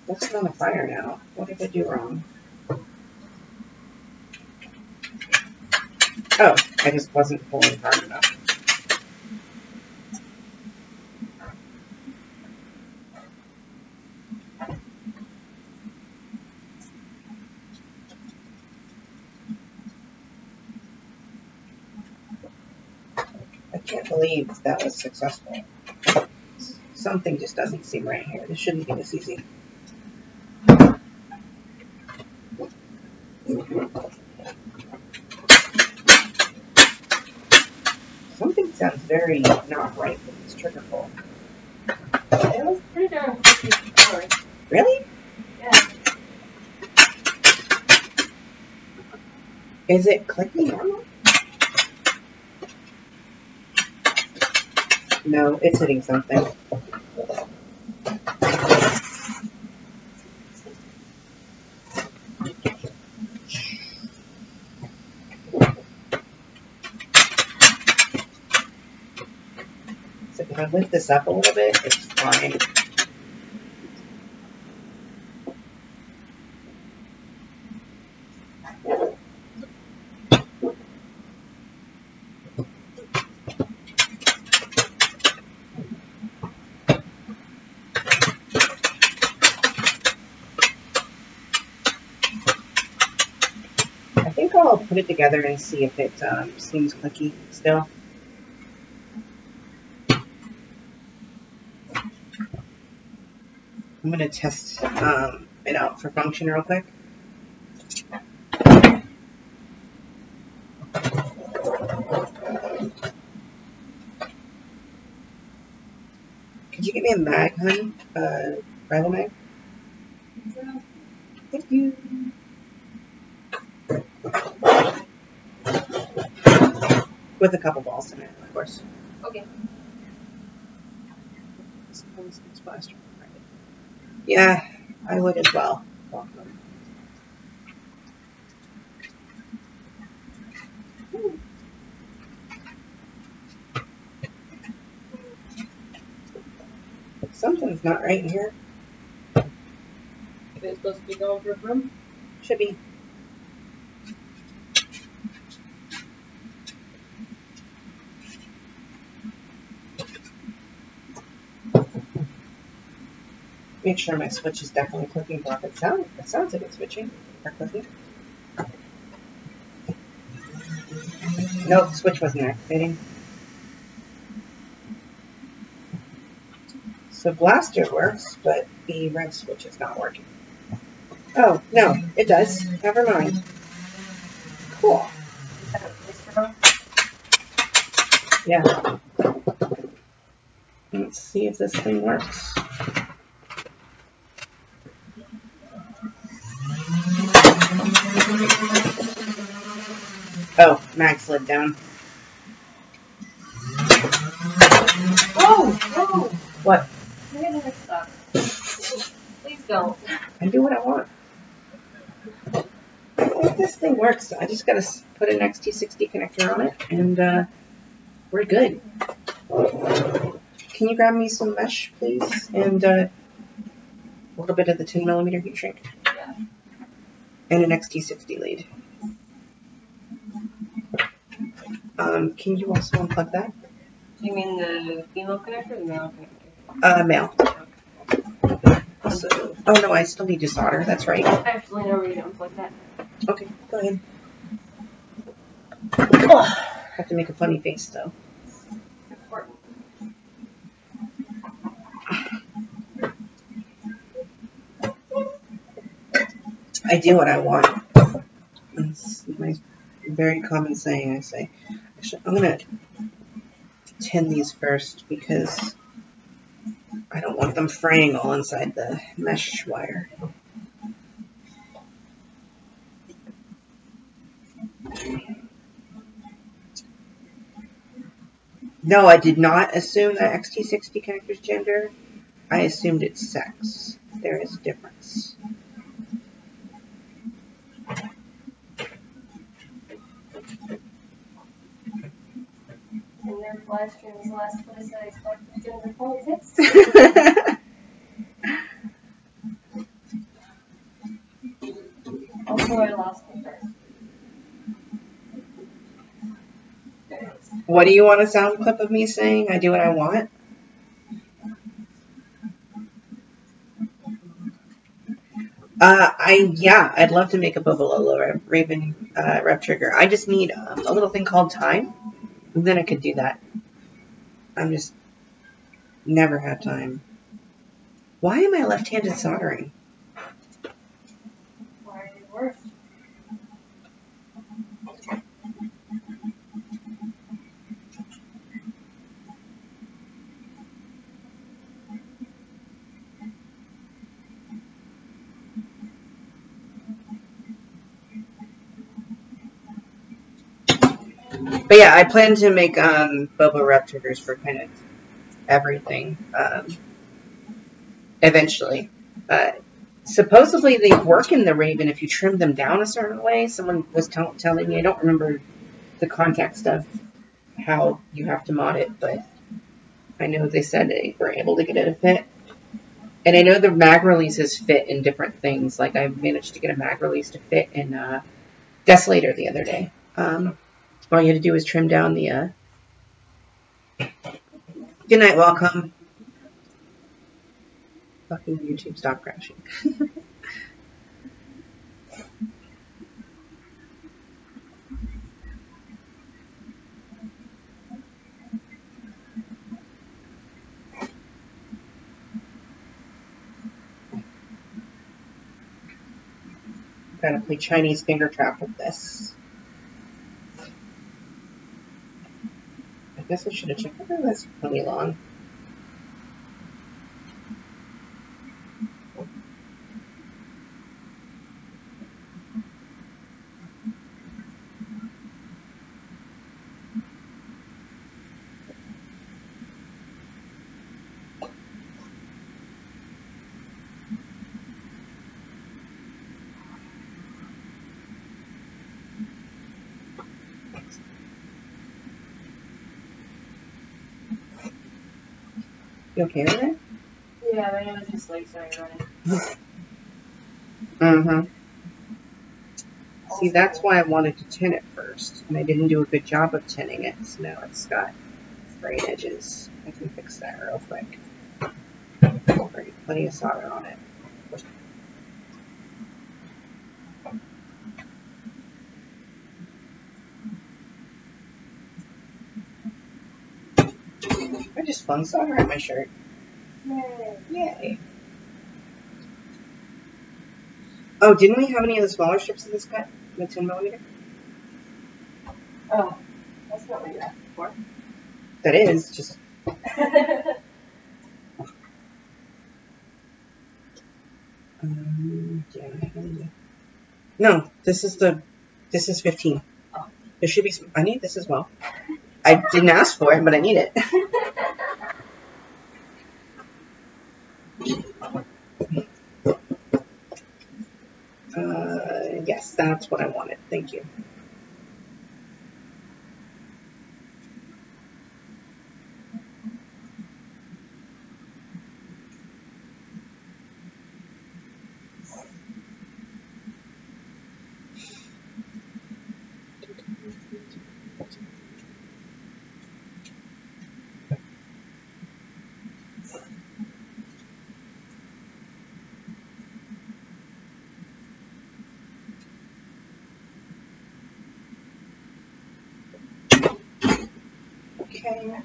That's on a fire now. What did I do wrong? Oh, I just wasn't pulling hard enough. I can't believe that was successful. Something just doesn't seem right here. This shouldn't be this easy. Something sounds very not right with this trigger pull.
was pretty darn clicky before.
Really?
Yeah.
Is it clicky normal? No, it's hitting something. So if I lift this up a little bit, it's fine. I think I'll put it together and see if it seems clicky still. I'm going to test it out for function real quick. Could you give me a mag, honey? Rival mag? Thank you. With a couple balls in it, of course.
Okay.
Yeah, I would as well. Something's not right here.
Is it supposed to be going for a room?
Should be. Make sure my switch is definitely clicking off. It sounds like it's switching or clicking. Nope, switch wasn't activating. So blaster works, but the red switch is not working. Oh, no, it does. Never mind. Cool. Yeah. Let's see if this thing works. Oh, mag slid down.
Oh! Oh!
What?
You're getting mixed up. Please don't.
I do what I want. If this thing works, I just gotta put an XT60 connector on it, and we're good. Can you grab me some mesh, please? And a little bit of the 10mm heat shrink.
Yeah.
And an XT60 lead. Can you also unplug that?
Do you mean the female connector or the male connector?
Male. So, oh no, I still need to solder. That's right.
I actually know where you unplug that.
Okay, go ahead. Oh, I have to make a funny face though.
Important.
I do what I want. That's my very common saying. I say, actually, I'm gonna tin these first because I don't want them fraying all inside the mesh wire. No, I did not assume that XT60 connector's gender. I assumed it's sex. There is a difference.
In their live stream was the last place I expected gender politics. Also, I lost my first.
What do you want a sound clip of me saying? I do what I want? Yeah, I'd love to make a Bobololo Raven rep trigger. I just need a little thing called time, and then I could do that. I'm just never had time. Why am I left-handed soldering?
Why are you worse?
But yeah, I plan to make boba wrap triggers for kind of everything eventually. Supposedly they work in the Raven if you trim them down a certain way. Someone was telling me, I don't remember the context of how you have to mod it, but I know they said they were able to get it to fit. And I know the mag releases fit in different things. Like I managed to get a mag release to fit in Desolator the other day. All you had to do is trim down the... Good night, welcome. Fucking YouTube, stop crashing. Gotta play Chinese finger trap with this. I guess I should have checked. Oh, that's really long. You okay with it?
Yeah, but it was just like started running.
Mm-hmm. See, that's why I wanted to tin it first, and I didn't do a good job of tinning it, so now it's got frayed edges. I can fix that real quick. Already plenty of solder on it. I just flung solder at my shirt.
Yay.
Yay. Oh, didn't we have any of the smaller strips of this cut? The 10mm?
Oh, that's not what you're asking for.
That is, just... yeah. No, this is 15.
Oh.
There should be some, I need this as well. I didn't ask for it, but I need it. Yes, that's what I wanted. Thank you. Okay.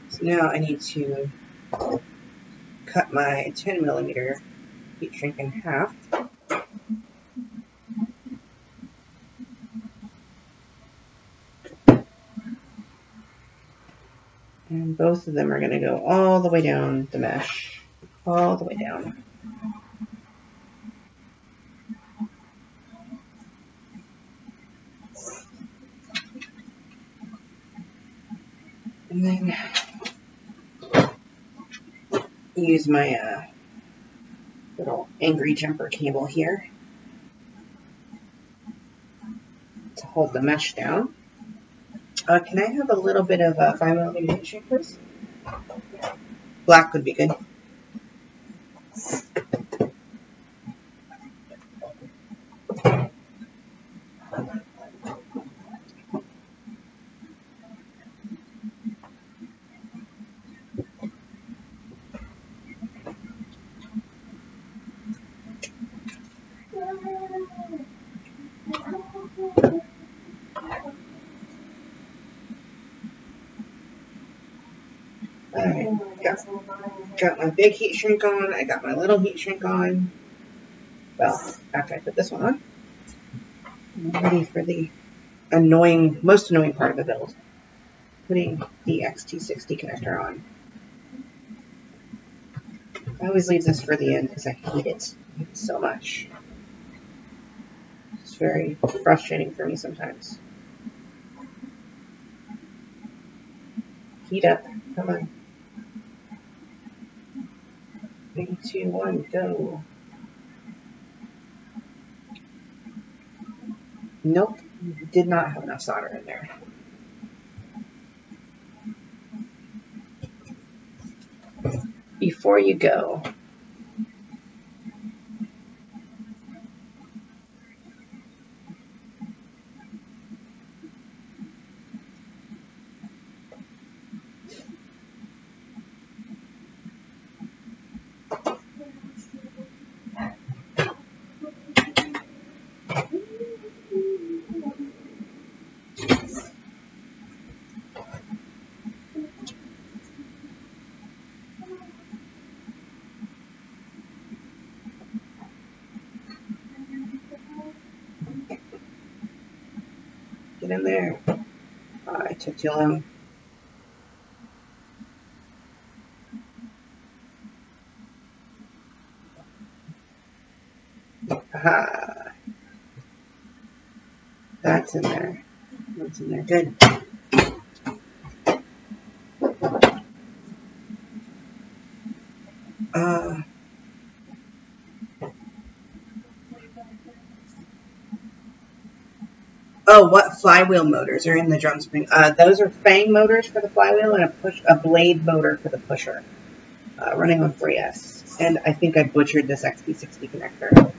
So now I need to cut my 10mm heat shrink in half. And both of them are going to go all the way down the mesh. All the way down. And then use my little angry jumper cable here to hold the mesh down. Can I have a little bit of 5mm heat shrink, please? Black would be good. Alright, got my big heat shrink on, I got my little heat shrink on. Well, after I put this one on, I'm ready for the most annoying part of the build. Putting the XT60 connector on. I always leave this for the end because I hate it so much. It's very frustrating for me sometimes. Heat up. Come on. 3, 2, 1, go. Nope. Did not have enough solder in there. Before you go, get in there. It took too long. Aha. That's in there. That's in there. Good. Oh, what flywheel motors are in the drum spring? Those are fang motors for the flywheel and a blade motor for the pusher. Running on 3S. And I think I butchered this XP60 connector.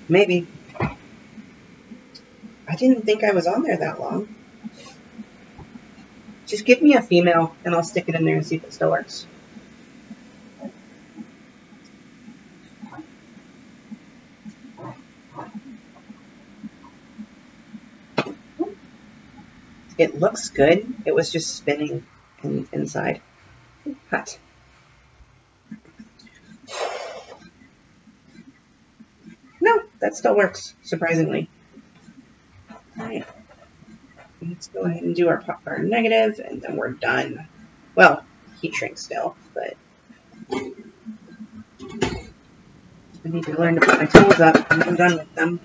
Maybe. I didn't think I was on there that long. Just give me a female and I'll stick it in there and see if it still works. It looks good. It was just spinning inside. Hot. No, that still works, surprisingly. Alright. Let's go ahead and do our negative, and then we're done. Well, heat shrink still, but I need to learn to put my tools up when I'm done with them.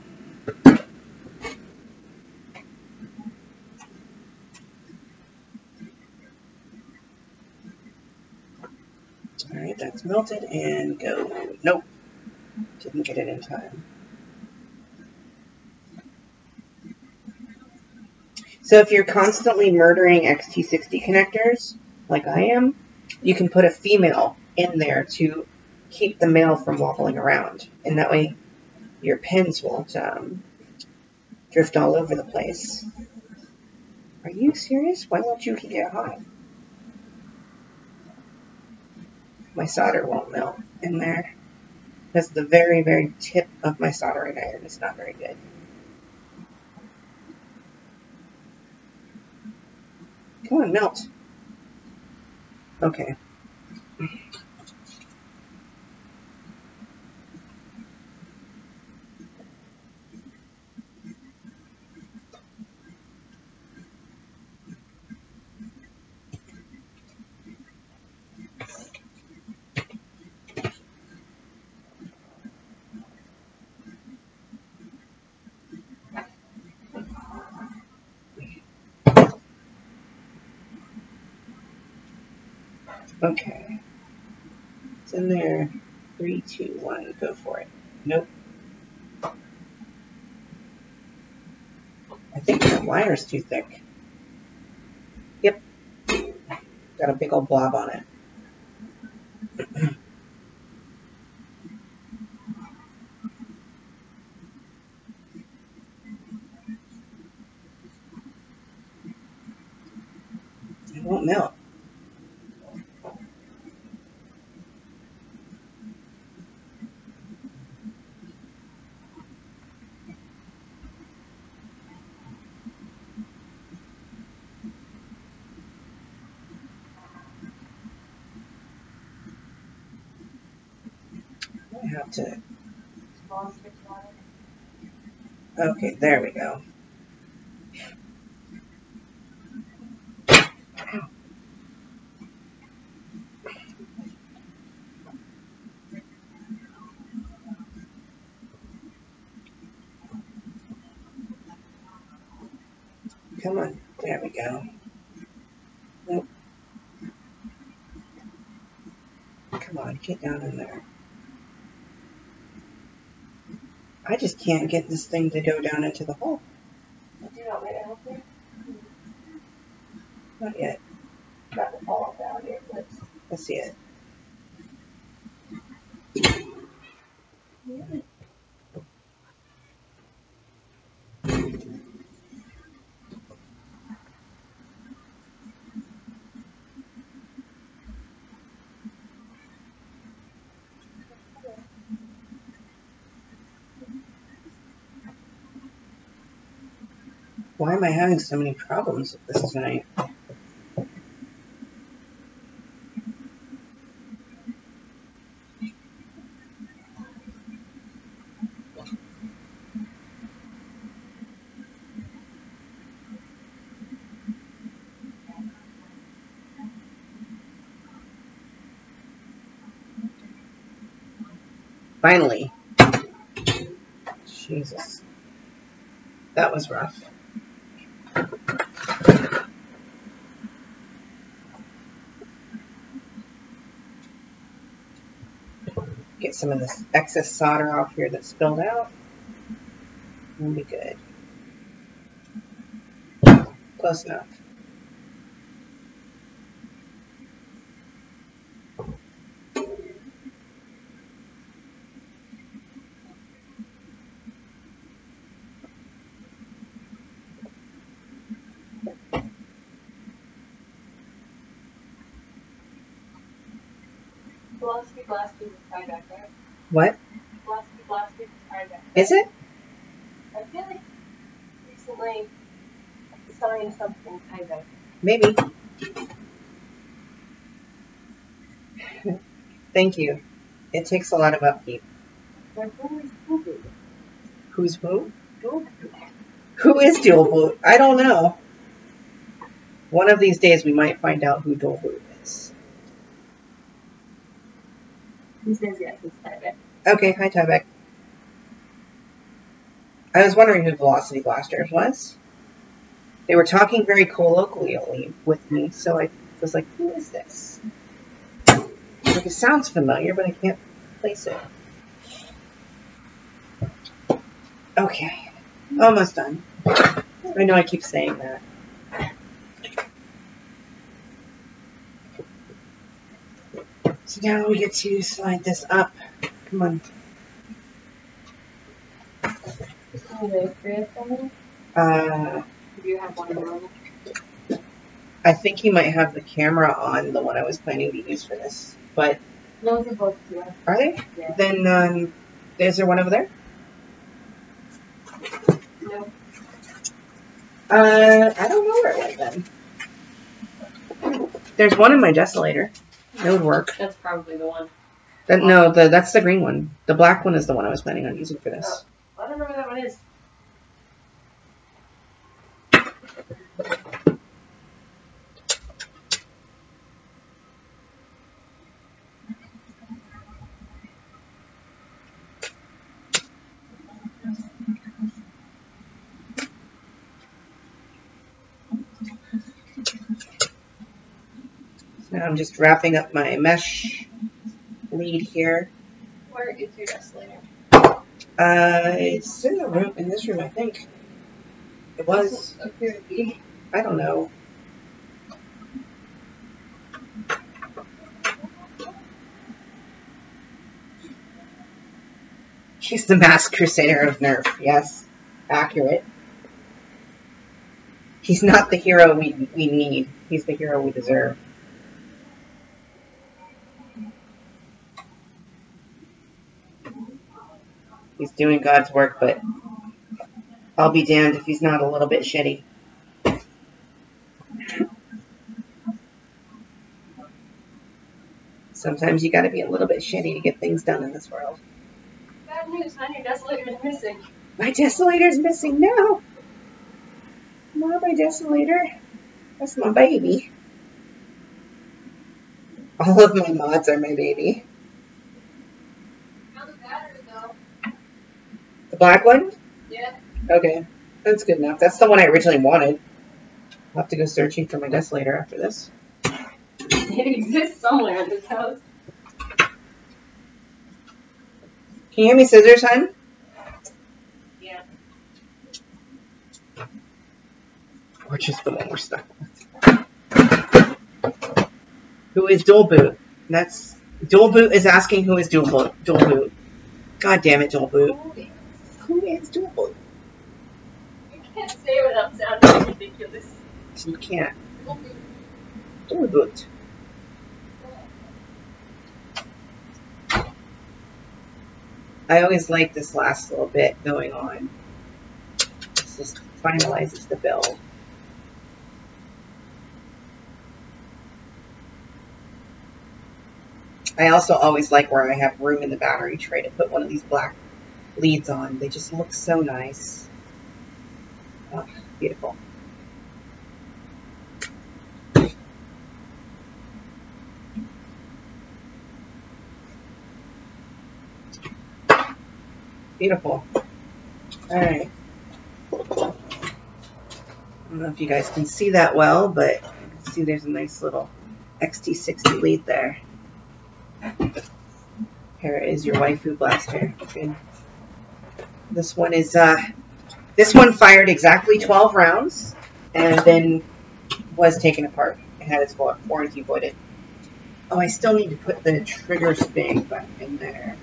Alright, that's melted, and go. Nope. Didn't get it in time. So if you're constantly murdering XT60 connectors, like I am, you can put a female in there to keep the male from wobbling around. And that way your pins won't drift all over the place. Are you serious? Why won't you get hot? My solder won't melt in there. That's the very, very tip of my soldering iron. It's not very good. Come on, melt. Okay. Okay. It's in there. 3, 2, 1, go for it. Nope. I think the wire's too thick. Yep. Got a big old blob on it. It won't melt. I have to. Okay, there we go. Come on. There we go. Nope. Come on, get down in there. I just can't get this thing to go down into the hole.
Do you want me to help you?
Not yet.
About to fall down here.
Let's see it. Why am I having so many problems with this tonight? Finally. Jesus. That was rough. Get some of this excess solder off here that spilled out. We'll be good. Close enough.
FoamBlast is tied back there.
What?
FoamBlast is tied back.
Is it?
I feel like recently signed something tied back.
Maybe. Thank you. It takes a lot of upkeep.
But who is Boo-Boo?
Who's who?
Boo-Boo.
Who is Dual Boot? I don't know. One of these days we might find out who Dual Boot is.
He says yes, it's tied back.
Okay, hi Tyvek. I was wondering who Velocity Blasters was. They were talking very colloquially with me, so I was like, who is this? Like, it sounds familiar, but I can't place it. Okay, almost done. I know I keep saying that. So now we get to slide this up. Come on.
Do you have one of them?
I think you might have the camera on the one I was planning to use for this, but
Those are both two.
are they?
Yeah.
Then, is there one over there?
No.
I don't know where it went then. There's one in my desolator. It would work.
That's probably the one.
No, that's the green one. The black one is the one I was planning on using for this.
I don't know where that one is.
Now I'm just wrapping up my mesh lead here.
Where is your desolator?
It's in the room, in this room, I think. It was.
Appear to be.
I don't know. He's the Masked Crusader of Nerf. Yes, accurate. He's not the hero we need. He's the hero we deserve. He's doing God's work, but I'll be damned if he's not a little bit shitty. Sometimes you gotta be a little bit shitty to get things done in this world.
Bad news, hon, your desolator is missing.
My desolator's missing. No! Not my desolator. That's my baby. All of my mods are my baby.
How's the battery though?
The black one?
Yeah.
Okay. That's good enough. That's the one I originally wanted. I'll have to go searching for my desolator after this.
It exists somewhere in this house.
Can you hear me, scissors, hon?
Yeah.
Or just the one we're stuck with. Who is dual boot? That's dual boot is asking who is dual boot. Dual boot. God damn it, dual boot. Who is dual boot?
You can't say it without sounding ridiculous.
You can't. Dual boot. I always like this last little bit going on. This just finalizes the build. I also always like where I have room in the battery tray to put one of these black leads on. They just look so nice. Oh, beautiful. Beautiful. All right. I don't know if you guys can see that well, but you can see there's a nice little XT60 lead there. Here is your waifu blaster. Okay. This one is this one fired exactly 12 rounds and then was taken apart. It had its warranty voided. Oh, I still need to put the trigger spring back in there.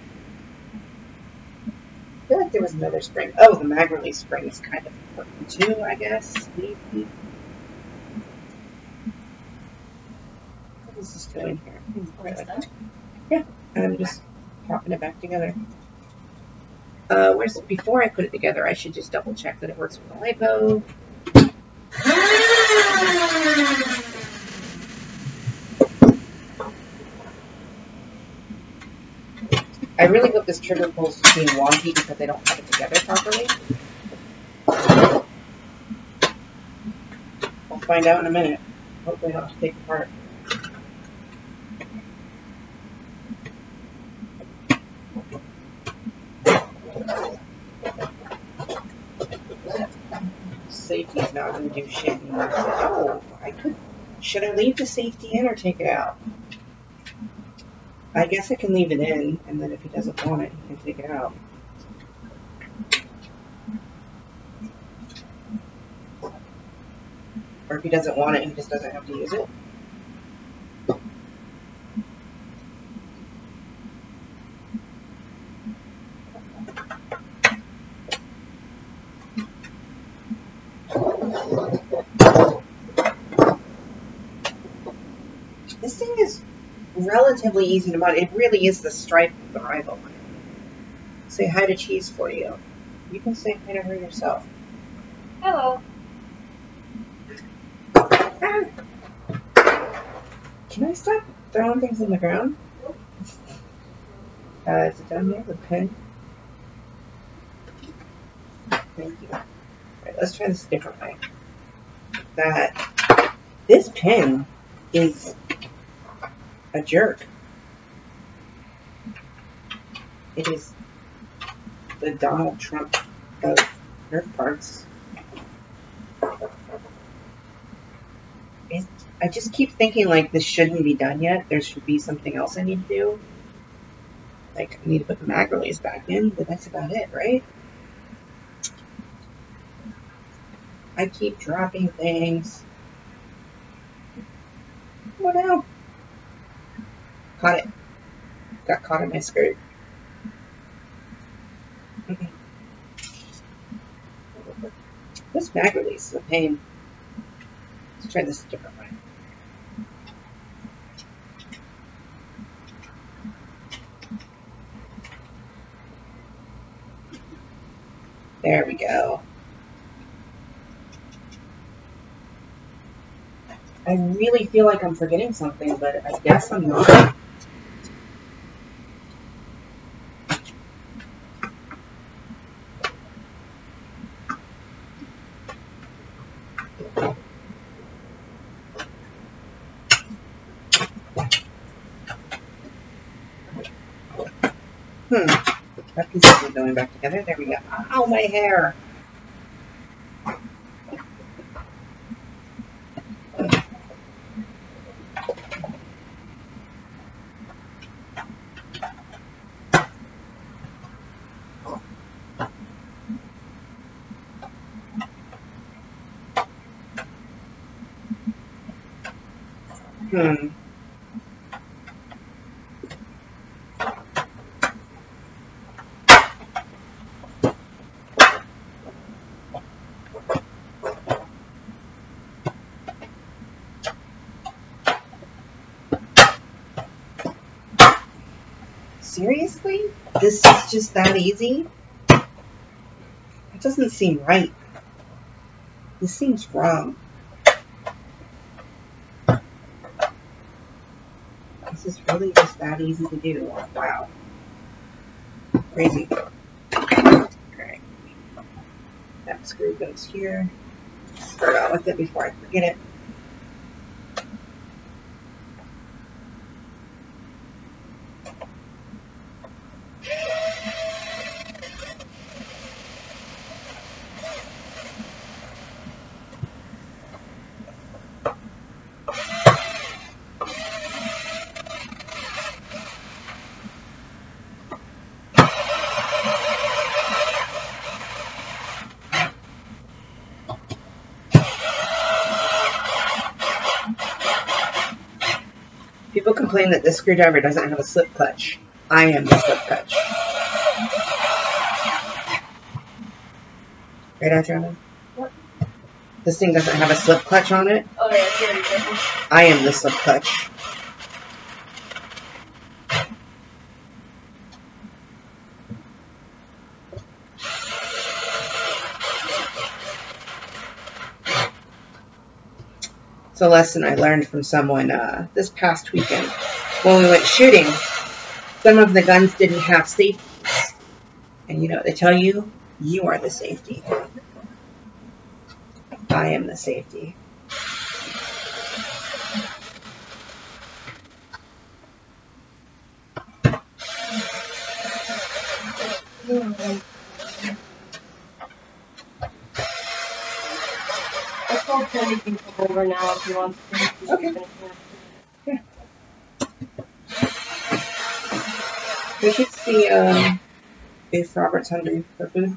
I feel like there was another spring. Oh, the mag release spring is kind of important too, I guess. Maybe. What is this doing here? Yeah, I'm just popping it back together. Before I put it together, I should just double check that it works with the LiPo. I really hope this trigger pull is being wonky because I don't have it together properly. We'll find out in a minute. Hopefully I don't have to take it apart. Safety's not going to do shit anymore. Oh, should I leave the safety in or take it out? I guess I can leave it in, and then if he doesn't want it, he can take it out. Or if he doesn't want it, he just doesn't have to use it. This thing is relatively easy to mod. It really is the stripe of the rival. Say hi to Cheese for you. You can say hi to her yourself.
Hello.
Ah. Can I stop throwing things on the ground? Is it down there? The pen? Thank you. Alright, let's try this a different way. This pen is a jerk. It is the Donald Trump of Nerf parts. I just keep thinking like this shouldn't be done yet. There should be something else I need to do. Like I need to put the mag relays back in, but that's about it, right? I keep dropping things. What now? Caught it. Got caught in my skirt. This mag release is a pain. Let's try this a different way. There we go. I really feel like I'm forgetting something, but I guess I'm not. That piece is going back together. There we go. Ow, my hair. Seriously? This is just that easy? It doesn't seem right. This seems wrong. This is really just that easy to do. Wow. Crazy. Alright. That screw goes here. Start out with it before I forget it. People complain that this screwdriver doesn't have a slip clutch. I am the slip clutch. Right, Adriana?
What?
This thing doesn't have a slip clutch on it.
Oh, yeah, it's very different.
I am the slip clutch. It's a lesson I learned from someone this past weekend. When we went shooting, some of the guns didn't have safeties. And you know what they tell you? You are the safety. I am the safety.
I told Tony he can come over now if he wants to.
Okay. Yeah. We should see if Robert's hungry for food.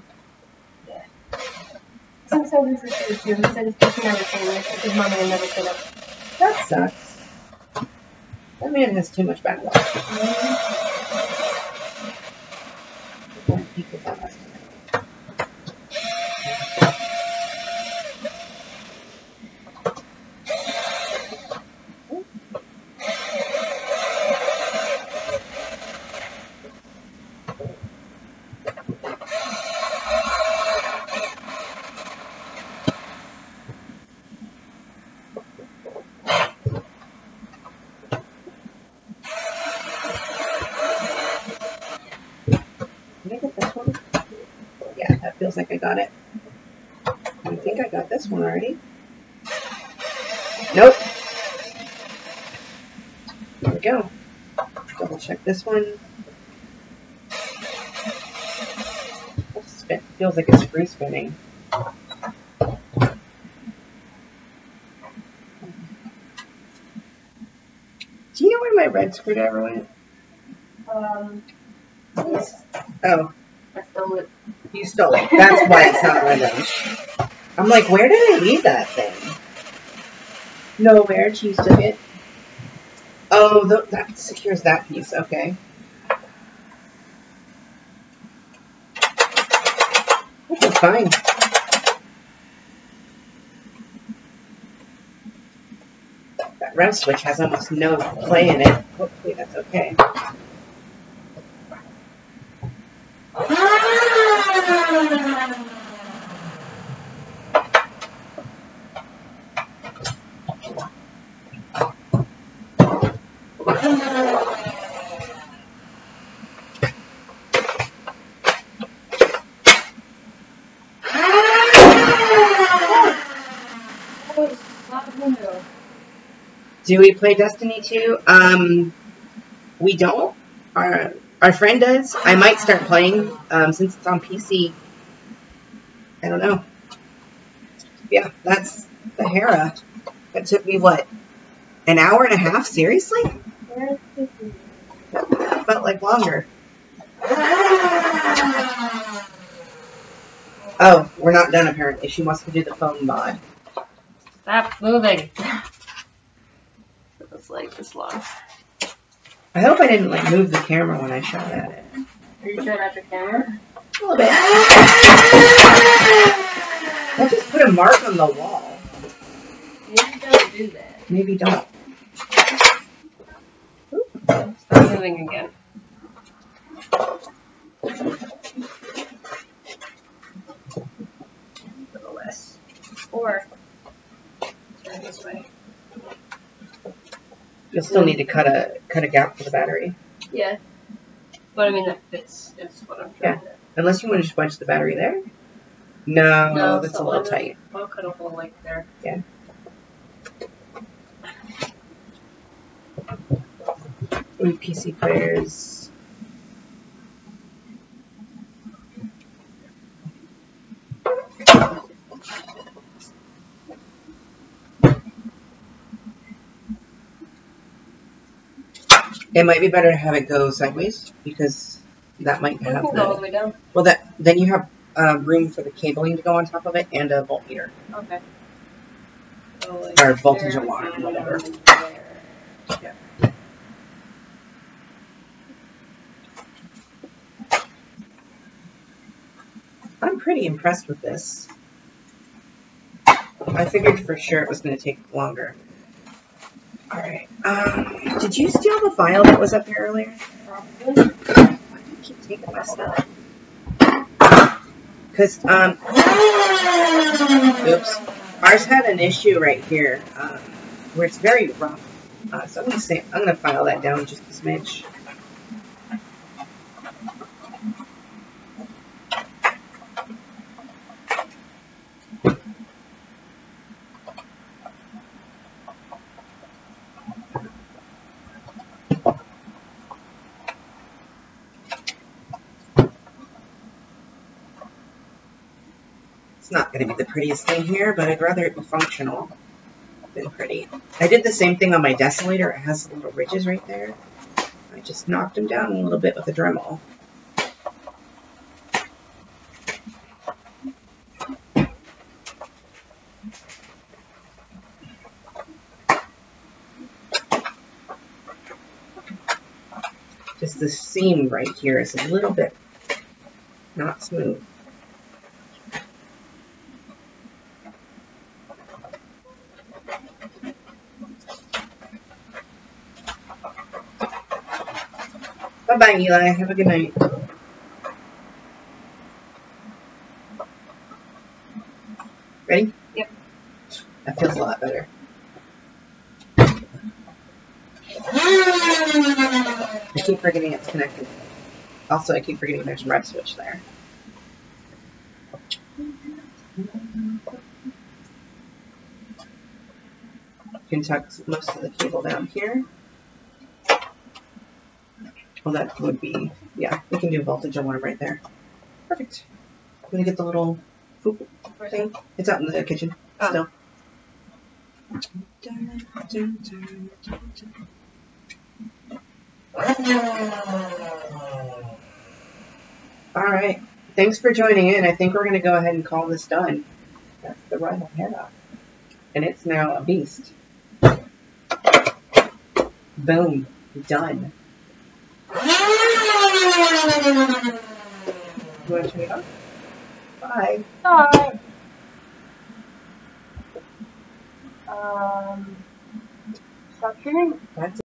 Yeah. Sometimes he's for food too. He said his teacher never came in. His mom would never showed up.
That sucks. That man has too much bad luck. Did I get this one? Yeah, that feels like I got it. I think I got this one already. Nope. There we go. Double check this one. It feels like it's free spinning. Do you know where my red screwdriver went?
Yes.
Oh.
I stole it.
You stole it. That's why it's not my lunch. I'm like, where did I leave that thing? Nowhere. Cheese took it. Oh, that secures that piece. Okay. Okay, fine. That rev switch has almost no play in it. Hopefully that's okay. Do we play Destiny 2? We don't. Our friend does. I might start playing since it's on PC. I don't know. Yeah, that's the Hera. That took me, what, an hour and a half? Seriously? That felt like longer. Oh, we're not done apparently. She wants to do the phone mod.
Stop moving. like this long.
I hope I didn't like move the camera when I shot at it.
Are you showing out your camera?
A little bit. I'll just put a mark on the wall.
Maybe don't do that.
Maybe don't.
Start moving again. A little less. Or turn this way.
You'll still need to cut a gap for the battery.
Yeah. But I mean that fits is what I'm trying to.
Unless you want to just wedge the battery there. No,
No,
that's a little tight.
I'll cut a hole like there.
Yeah. PC players. It might be better to have it go sideways because that might have
go all the way down.
Well, then you have room for the cabling to go on top of it and a voltmeter.
Okay. So like
or voltage alarm, whatever. Yeah. I'm pretty impressed with this. I figured for sure it was going to take longer. Alright. Did you steal the file that was up here earlier? Why do you keep taking my stuff? Because, oops. Ours had an issue right here, where it's very rough. So I'm going to file that down just a smidge. Not going to be the prettiest thing here, but I'd rather it be functional than pretty. I did the same thing on my decimator. It has little ridges right there. I just knocked them down a little bit with a Dremel. Just the seam right here is a little bit not smooth. Bye-bye, Eli. Have a good night. Ready?
Yep.
That feels a lot better. I keep forgetting it's connected. Also, I keep forgetting there's a red switch there. You can tuck most of the cable down here. Well, that would be, yeah, we can do voltage alarm right there. Perfect. I'm going to get the little thing. It's out in the kitchen still. Alright. Thanks for joining in. I think we're going to go ahead and call this done. That's the rival head-off. And it's now a beast. Boom. Done. You want to turn it off? Bye.
Bye. Stop sharing.
That's